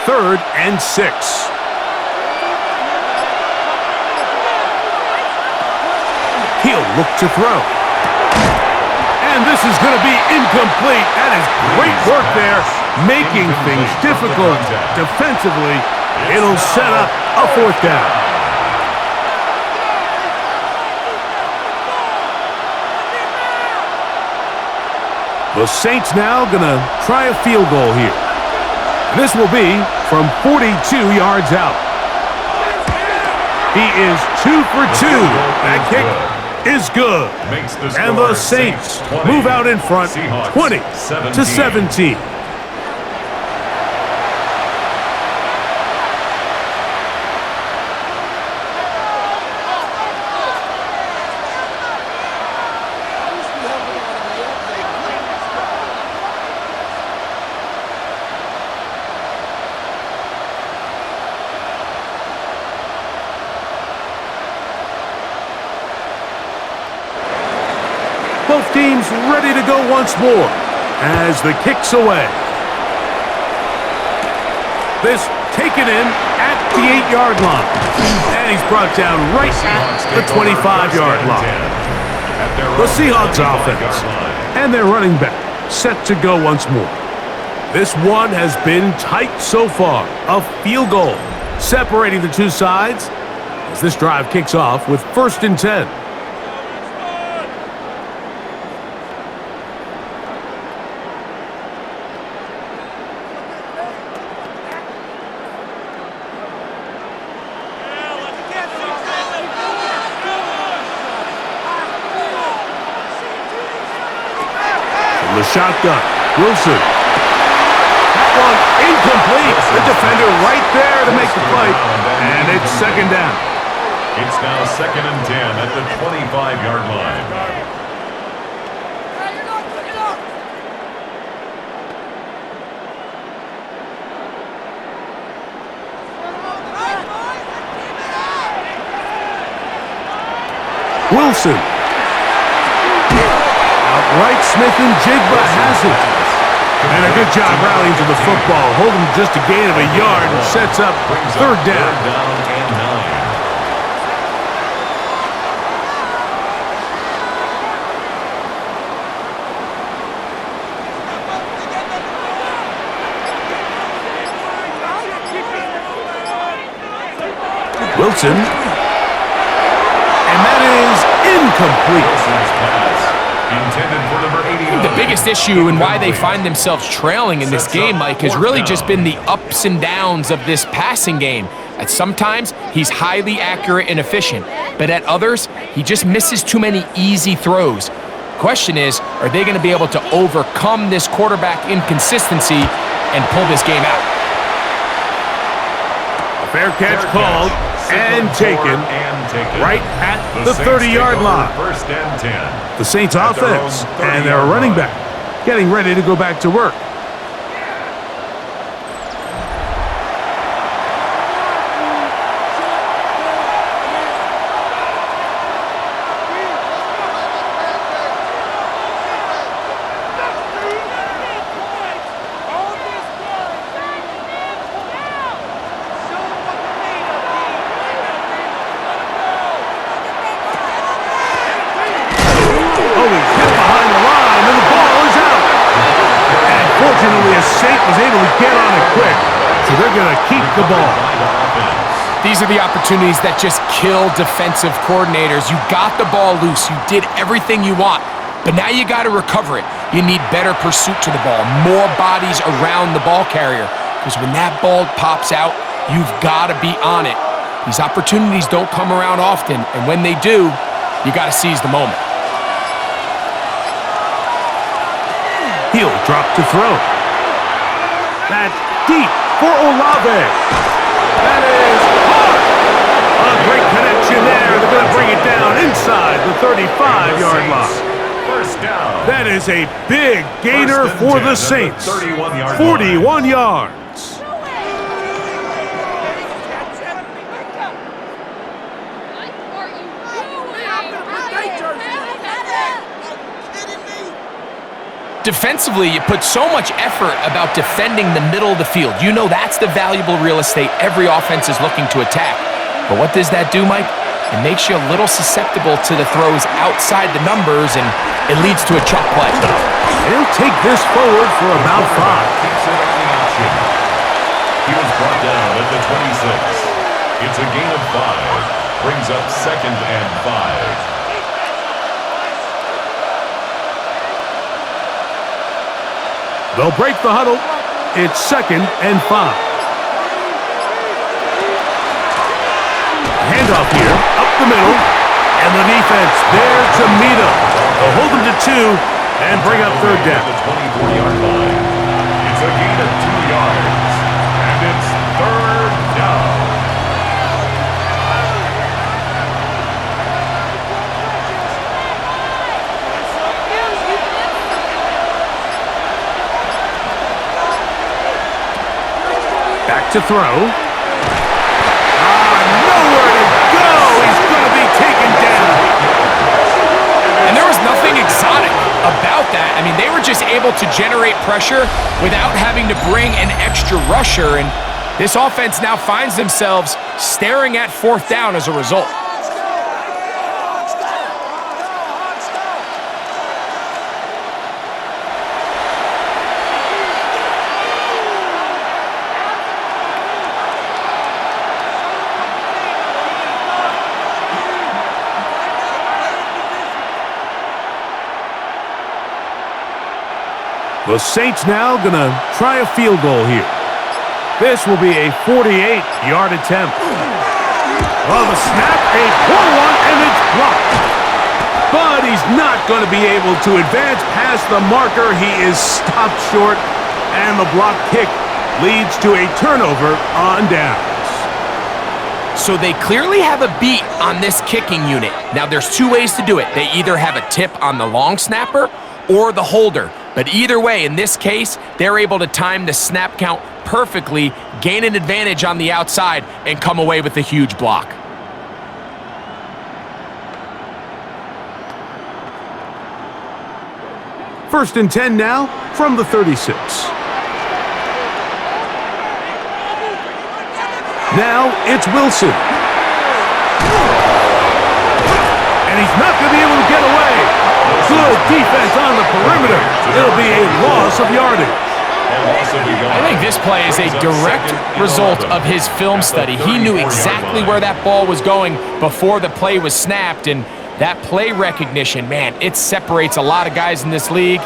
3rd and 6. He'll look to throw. And this is going to be incomplete. That is great work there, making things difficult defensively. It'll set up a 4th down. The Saints now going to try a field goal here. This will be from 42 yards out. He is 2 for 2. That kick is good. And the Saints move out in front, 20-17. Both teams ready to go once more as the kick's away. This taken in at the 8-yard line. And he's brought down right at the 25-yard line. The Seahawks offense and their running back set to go once more. This one has been tight so far. A field goal separating the two sides as this drive kicks off with 1st and 10. The shotgun. Wilson. That one incomplete. The defender right there to make the play. And it's 2nd down. It's now 2nd and 10 at the 25-yard line. Wilson. Outright Smith and Jigba has it. And a good job rallying to the football. Holding just a gain of a yard and sets up 3rd down. And 9. Wilson. And that is incomplete. The biggest issue and why they find themselves trailing in this game, Mike, has really just been the ups and downs of this passing game. At sometimes, he's highly accurate and efficient, but at others, he just misses too many easy throws. Question is, are they going to be able to overcome this quarterback inconsistency and pull this game out? A fair catch called and taken right at the 30-yard line. 1st and 10. The Saints offense and their running back getting ready to go back to work. Was able to get on it quick, so they're going to keep the ball. These are the opportunities that just kill defensive coordinators. You got the ball loose. You did everything you want, but now you got to recover it. You need better pursuit to the ball, more bodies around the ball carrier, because when that ball pops out, you've got to be on it. These opportunities don't come around often, and when they do, you got to seize the moment. He'll drop to throw. That's deep for Olave. That is hard. A great connection there. They're going to bring it down inside the 35-yard line. 1st down. That is a big gainer for the Saints. 41 yards. Defensively, you put so much effort about defending the middle of the field. You know that's the valuable real estate every offense is looking to attack. But what does that do, Mike? It makes you a little susceptible to the throws outside the numbers, and it leads to a chuck play. He'll take this forward for about 5. Keeps it on the option. He was brought down at the 26. It's a gain of 5. Brings up 2nd and 5. They'll break the huddle. It's 2nd and 5. Handoff here, up the middle, and the defense there to meet him. They'll hold him to 2 and bring up 3rd down. The 24-yard line. It's a gain of 2 yards, and it's 3rd down. Back to throw. Nowhere to go. He's going to be taken down. And there was nothing exotic about that. I mean, they were just able to generate pressure without having to bring an extra rusher. And this offense now finds themselves staring at 4th down as a result. The Saints now going to try a field goal here. This will be a 48-yard attempt. Well, the snap, a poor one, and it's blocked. But he's not going to be able to advance past the marker. He is stopped short, and the block kick leads to a turnover on downs. So they clearly have a beat on this kicking unit. Now, there's 2 ways to do it. They either have a tip on the long snapper or the holder. But either way, in this case, they're able to time the snap count perfectly, gain an advantage on the outside, and come away with a huge block. First and 10 now from the 36. Now it's Wilson. And he's not going to be able to get away. Good defense on the perimeter. It'll be a loss of yardage. I think this play is a direct result of his film study. He knew exactly where that ball was going before the play was snapped, and that play recognition, man, it separates a lot of guys in this league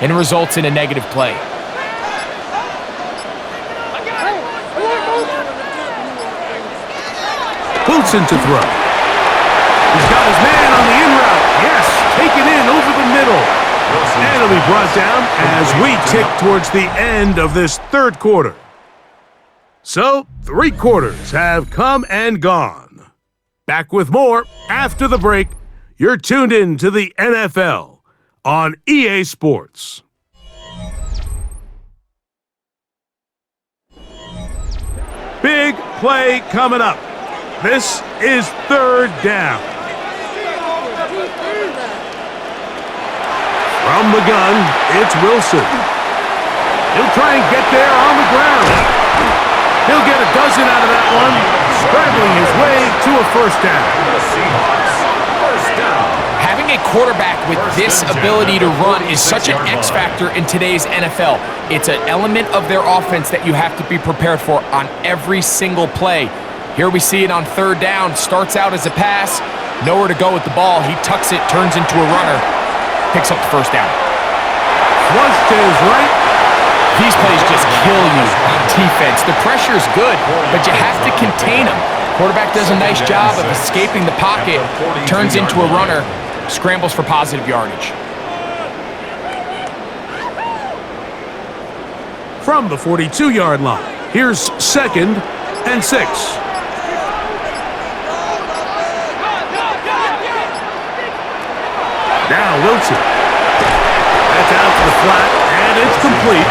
and results in a negative play. Wilson to throw. He's got his man on the in route. Yes, taken in over the middle. And it'll be brought down as we tick towards the end of this 3rd quarter. So, 3 quarters have come and gone. Back with more after the break. You're tuned in to the NFL on EA Sports. Big play coming up. This is 3rd down. From the gun, it's Wilson. He'll try and get there on the ground. He'll get a dozen out of that one, scrambling his way to a 1st down. The Seahawks, 1st down. Having a quarterback with this ability to run is such an X factor in today's NFL. It's an element of their offense that you have to be prepared for on every single play. Here we see it on 3rd down. Starts out as a pass, nowhere to go with the ball. He tucks it, turns into a runner, picks up the 1st down. Flush to his right. These plays just kill you on defense. The pressure is good, but you have to contain them. Quarterback does a nice job of escaping the pocket, turns into a runner, scrambles for positive yardage. From the 42-yard line, here's 2nd and 6. Now Wilson. That's out to the flat, and it's complete.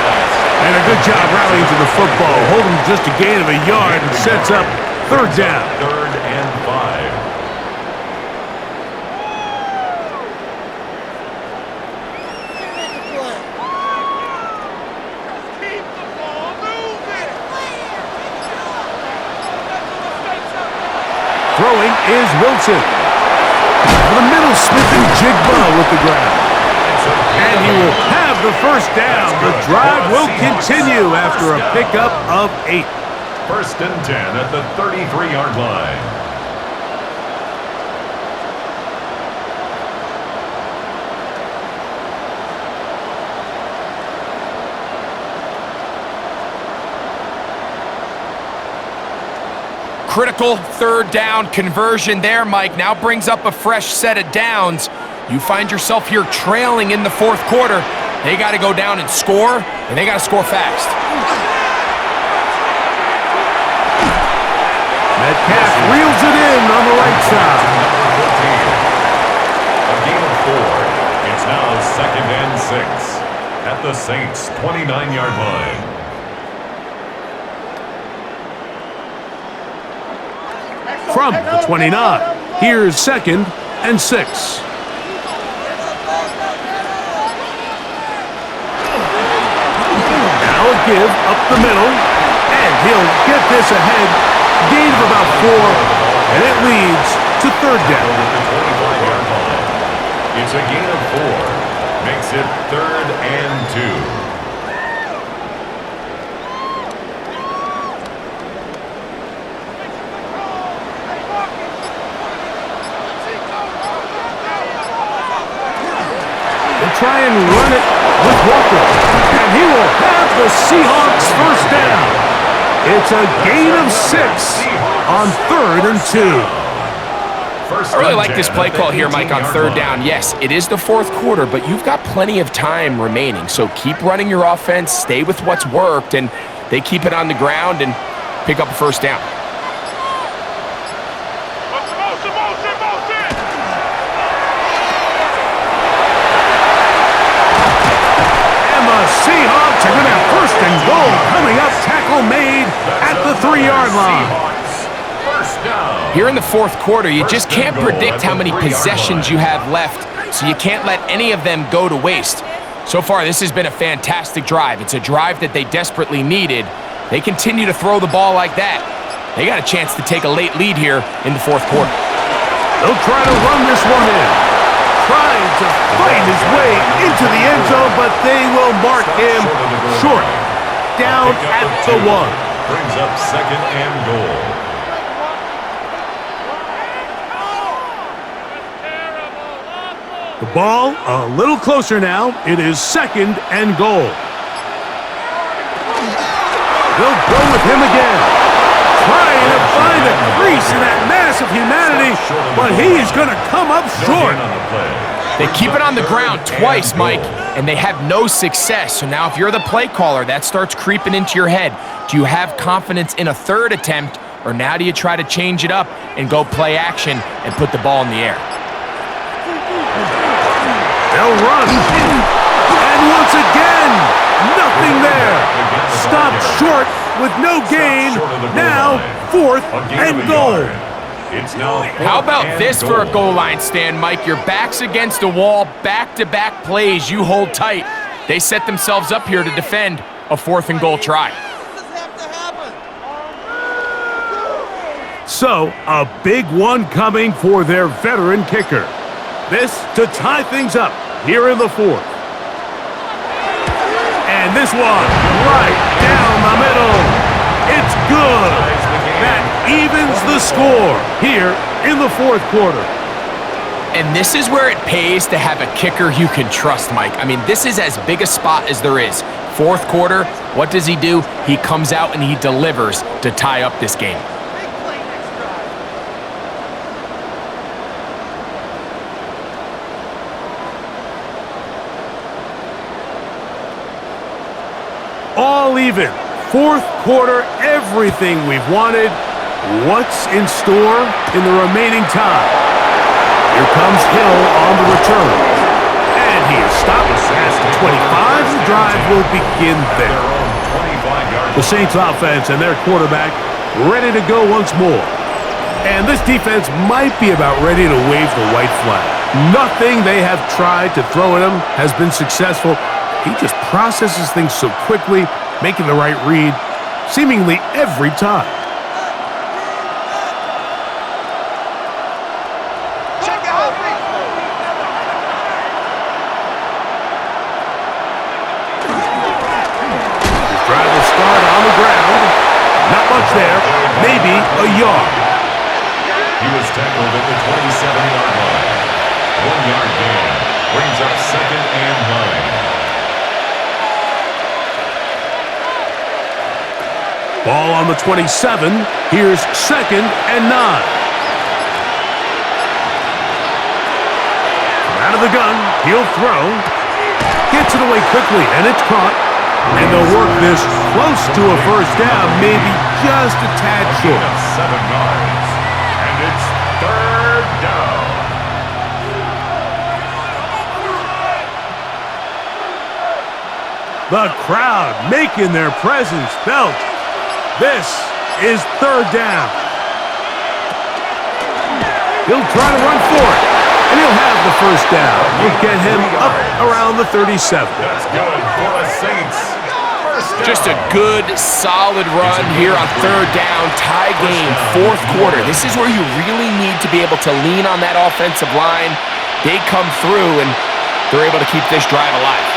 And a good job rallying to the football, holding just a gain of a yard and sets up 3rd down. 3rd and 5. Throwing is Wilson. For the middle, Smith and Jigba with the grab. And he will have the first down. The drive will continue after a pickup of 8. First and 10 at the 33-yard line. Critical third down conversion there, Mike. Now brings up a fresh set of downs. You find yourself here trailing in the fourth quarter. They got to go down and score, and they got to score fast. Metcalf reels it in on the right side. A gain of 4. It's now second and 6 at the Saints' 29-yard line. From the 29, here's second and 6. Now a give up the middle, and he'll get this ahead. Gain of about 4, and it leads to third down. It's a gain of 4. Makes it third and 2. Try and run it with Walker, and he will have the Seahawks first down. It's a gain of 6 on third and 2. I really like this play call here, Mike, on third down. Yes, it is the fourth quarter, but you've got plenty of time remaining, so keep running your offense, stay with what's worked, and they keep it on the ground and pick up a first down. Seahawks are going to have first and goal coming up. Tackle made at the 3-yard line. Here in the fourth quarter, you just can't predict how many possessions you have left, so you can't let any of them go to waste. So far, this has been a fantastic drive. It's a drive that they desperately needed. They continue to throw the ball like that. They got a chance to take a late lead here in the fourth quarter. They'll try to run this one in. Trying to fight his way into the end zone, but they will mark him short. Down at the 1. Brings up second and goal. The ball a little closer now. It is second and goal. They'll go with him again. Trying to find a crease in that mass of humanity, but he is going to come up short. They keep it on the ground twice, Mike, and they have no success. So now if you're the play caller, that starts creeping into your head. Do you have confidence in a third attempt, or now do you try to change it up and go play action and put the ball in the air? They'll run. And once again, nothing there. Stopped short with no gain. Now, fourth and goal. It's now How about this for a goal line stand, Mike? Your back's against the wall, back-to-back plays, you hold tight. They set themselves up here to defend a fourth and goal try. So, a big one coming for their veteran kicker. This to tie things up here in the fourth. And this one right down the middle. It's good. That evens the score here in the fourth quarter. And this is where it pays to have a kicker you can trust, Mike. I mean, this is as big a spot as there is. Fourth quarter, what does he do? He comes out and he delivers to tie up this game. All even. Fourth quarter, everything we've wanted. What's in store in the remaining time? Here comes Hill on the return. And he is stopped at the 25. The drive will begin there. The Saints offense and their quarterback ready to go once more. And this defense might be about ready to wave the white flag. Nothing they have tried to throw at him has been successful. He just processes things so quickly, making the right read seemingly every time. there, maybe a yard. He was tackled at the 27-yard line. 1-yard gain brings up 2nd and 9. Ball on the 27. Here's 2nd and 9. Out of the gun, he'll throw. Gets it away quickly, and it's caught. And they'll work this close to a first down, maybe just a tad short. 7 yards. And it's 3rd down. The crowd making their presence felt. This is 3rd down. He'll try to run for it, and he'll have the first down. We'll get him up around the 37. That's good for the Saints. First down. Just a good, solid run here on 3rd down. Tie game, 4th quarter. This is where you really need to be able to lean on that offensive line. They come through, and they're able to keep this drive alive.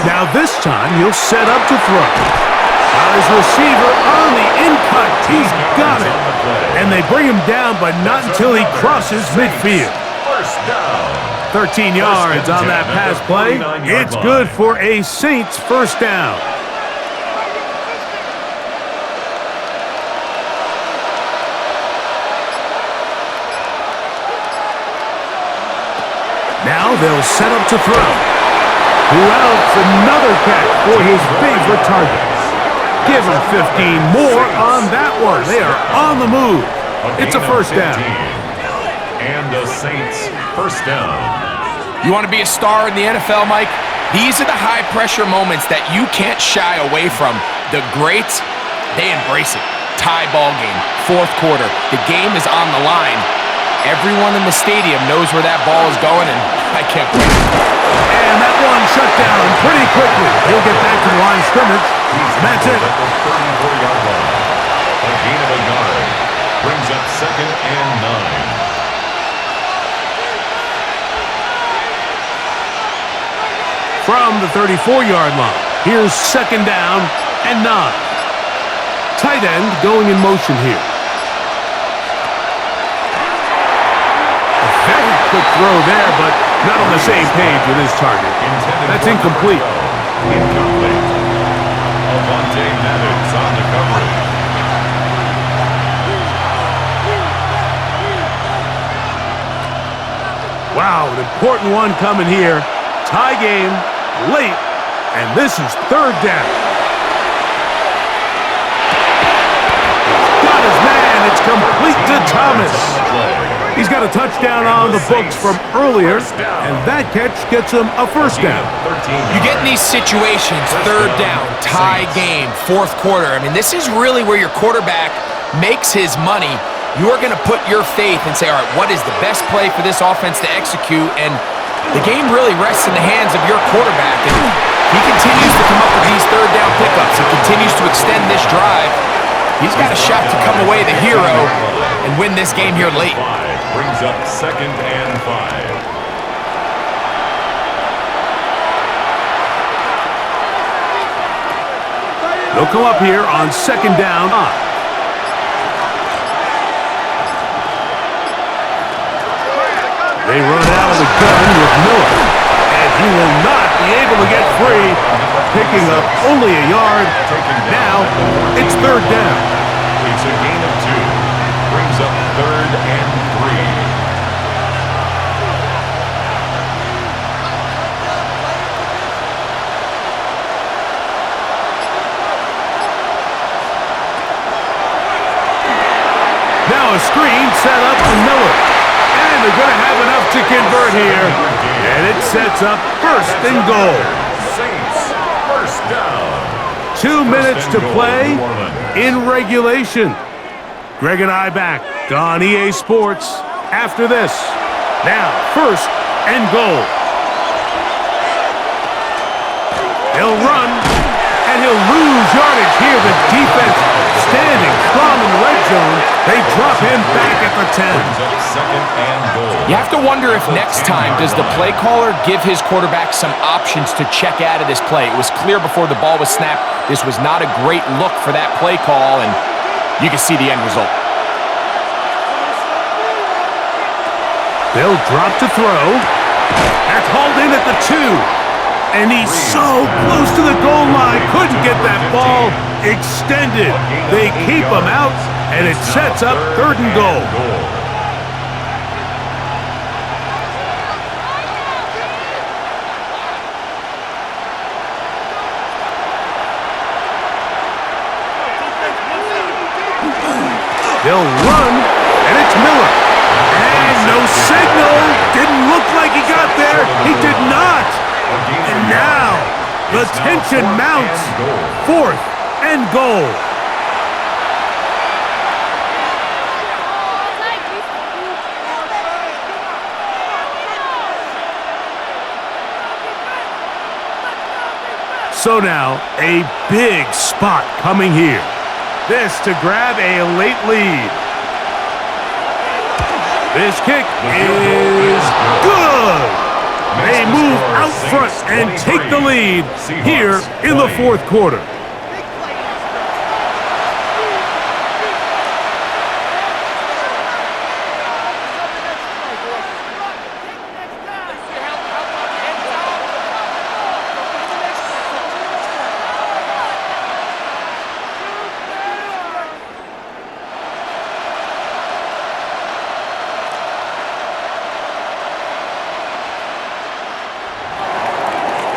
Now this time, he'll set up to throw. Got his receiver on the in-cut. He's got it. And they bring him down, but not until he crosses midfield. First down. 13 yards on that pass play. It's good for a Saints first down. Now they'll set up to throw. Who else? Another catch for his favorite target. Give him 15 more on that one. They are on the move. It's a first down. And the Saints first down. You want to be a star in the NFL, Mike? These are the high-pressure moments that you can't shy away from. The greats, they embrace it. Tie ball game, 4th quarter. The game is on the line. Everyone in the stadium knows where that ball is going, and I can't wait. And that one shut down pretty quickly. He'll get back to the line of scrimmage. That's it. At the 34-yard line. A gain of a yard brings up 2nd and 9. From the 34-yard line, here's 2nd down and 9. Tight end going in motion here. A very quick throw there, but not on the same page with his target. That's incomplete. Incomplete. Maddox on the coverage. Wow, an important one coming here. Tie game, late, and this is 3rd down. He's got his man. It's complete to Thomas. He's got a touchdown on the books from earlier, and that catch gets him a first down. You get in these situations, 3rd down, tie game, 4th quarter. I mean, this is really where your quarterback makes his money. You're going to put your faith and say, all right, what is the best play for this offense to execute? And the game really rests in the hands of your quarterback. And he continues to come up with these 3rd down pickups. He continues to extend this drive. He's got a shot to come away the hero and win this game here late. Brings up 2nd and 5. They'll come up here on 2nd down. They run out of the gun with Miller, and he will not be able to get free, picking up only a yard. Now it's 3rd down. It's a gain of 2. Brings up 3rd and 3. Now a screen set up to Miller. And they're going to have enough to convert here. And it sets up 1st and goal. Saints first down. 2 minutes to play in regulation. Greg and I back on EA Sports after this. Now 1st and goal. He'll run, and he'll lose yardage here. The defense standing strong in the red zone. They drop him back at the 10. Brings up second and goal. You have to wonder if next time does the play caller give his quarterback some options to check out of this play. It was clear before the ball was snapped this was not a great look for that play call, and you can see the end result. They'll drop to throw. That's hauled in at the 2. And he's so close to the goal line. Couldn't get that ball extended. They keep him out, and it sets up 3rd and goal. They'll run, and it's Miller. And no signal. Didn't look like he got there. He did not. And now, the tension mounts. 4th and goal. So now, a big spot coming here. This to grab a late lead. This kick is good. They move out front and take the lead here in the 4th quarter.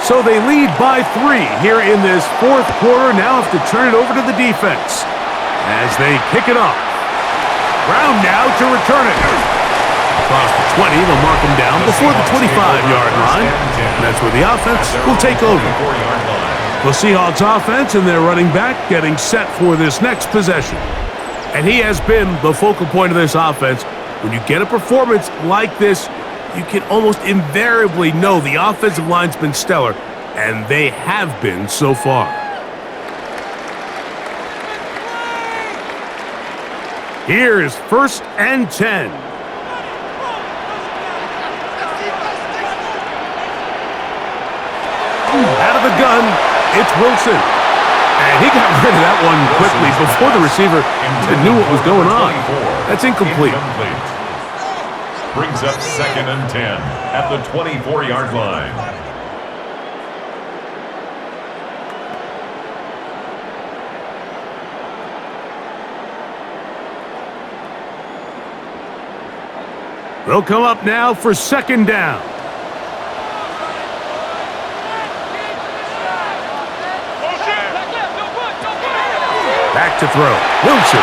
So they lead by 3 here in this 4th quarter. Now have to turn it over to the defense as they kick it off. Brown now to return it. Across the 20, they'll mark him down before the 25-yard line. And that's where the offense will take over. The Seahawks offense and their running back getting set for this next possession. And he has been the focal point of this offense. When you get a performance like this, you can almost invariably know the offensive line's been stellar, and they have been so far. Here is 1st and 10. Out of the gun, it's Wilson. And he got rid of that one quickly before the receiver knew what was going on. That's incomplete. Brings up 2nd and 10 at the 24-yard line. They'll come up now for 2nd down. Back to throw. Wilson.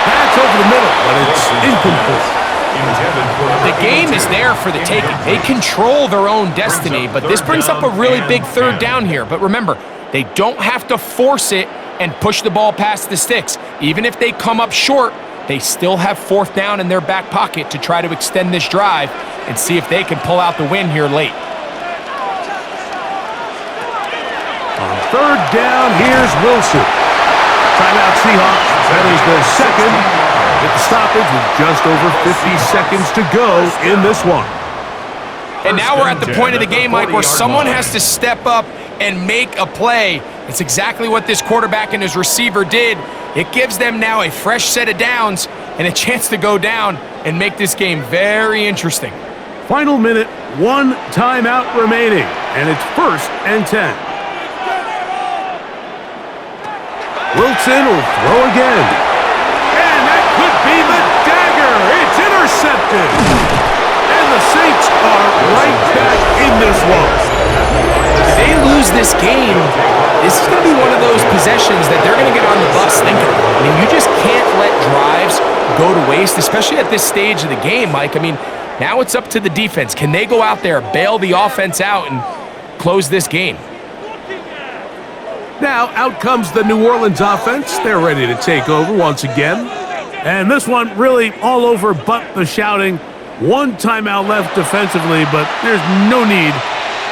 That's over the middle, but it's incomplete. The game is there for the taking. They control their own destiny, but this brings up a really big 3rd down here. But remember, they don't have to force it and push the ball past the sticks. Even if they come up short, they still have 4th down in their back pocket to try to extend this drive and see if they can pull out the win here late. On 3rd down, here's Wilson. Timeout Seahawks. That is their 2nd. With the stoppage with just over 50 seconds to go in this one. And now we're at the point of the game, Mike, where someone has to step up and make a play. It's exactly what this quarterback and his receiver did. It gives them now a fresh set of downs and a chance to go down and make this game very interesting. Final minute, 1 timeout remaining, and it's 1st and 10. Wilson will throw again. Could be the dagger. It's intercepted. And the Saints are right back in this one. If they lose this game, this is going to be one of those possessions that they're going to get on the bus thinking about. I mean, you just can't let drives go to waste, especially at this stage of the game, Mike. I mean, now it's up to the defense. Can they go out there, bail the offense out, and close this game? Now, out comes the New Orleans offense. They're ready to take over once again. And this one really all over but the shouting. 1 timeout left defensively, but there's no need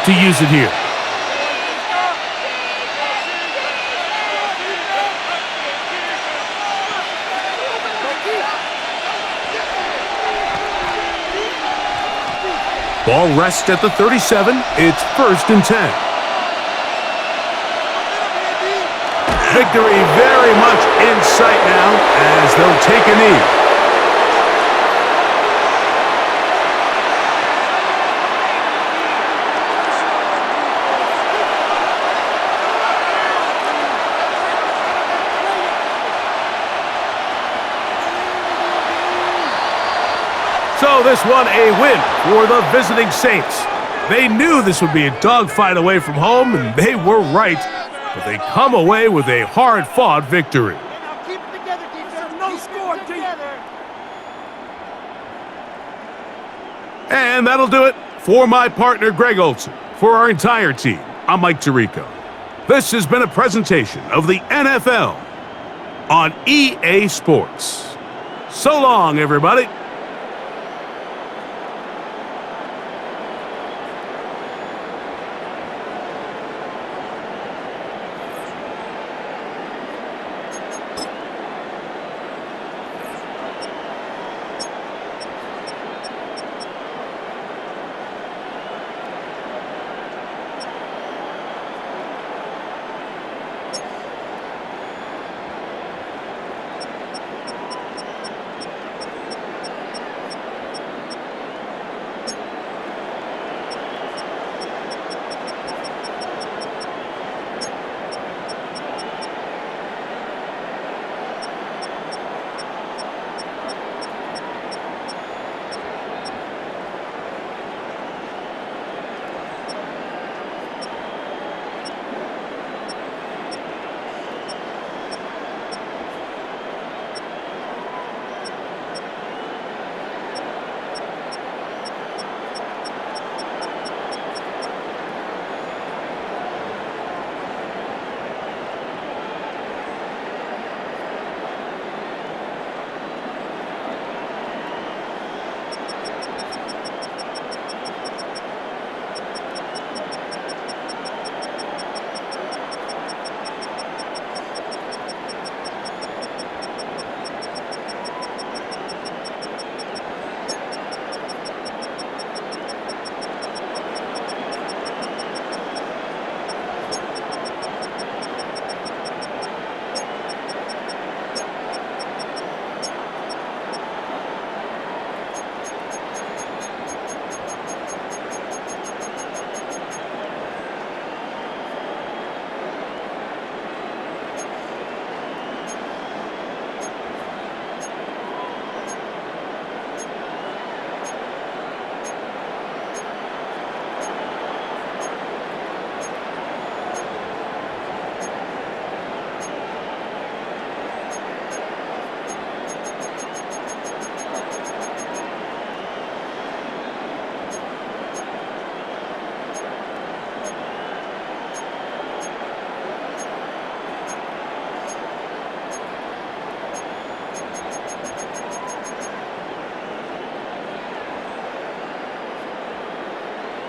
to use it here. Ball rests at the 37. It's 1st and 10. Victory very much in sight now as they'll take a knee. So this one a win for the visiting Saints. They knew this would be a dogfight away from home, and they were right. But they come away with a hard-fought victory. Keep it together, defense. No score, together. And that'll do it for my partner, Greg Olson. For our entire team, I'm Mike Tirico. This has been a presentation of the NFL on EA Sports. So long, everybody.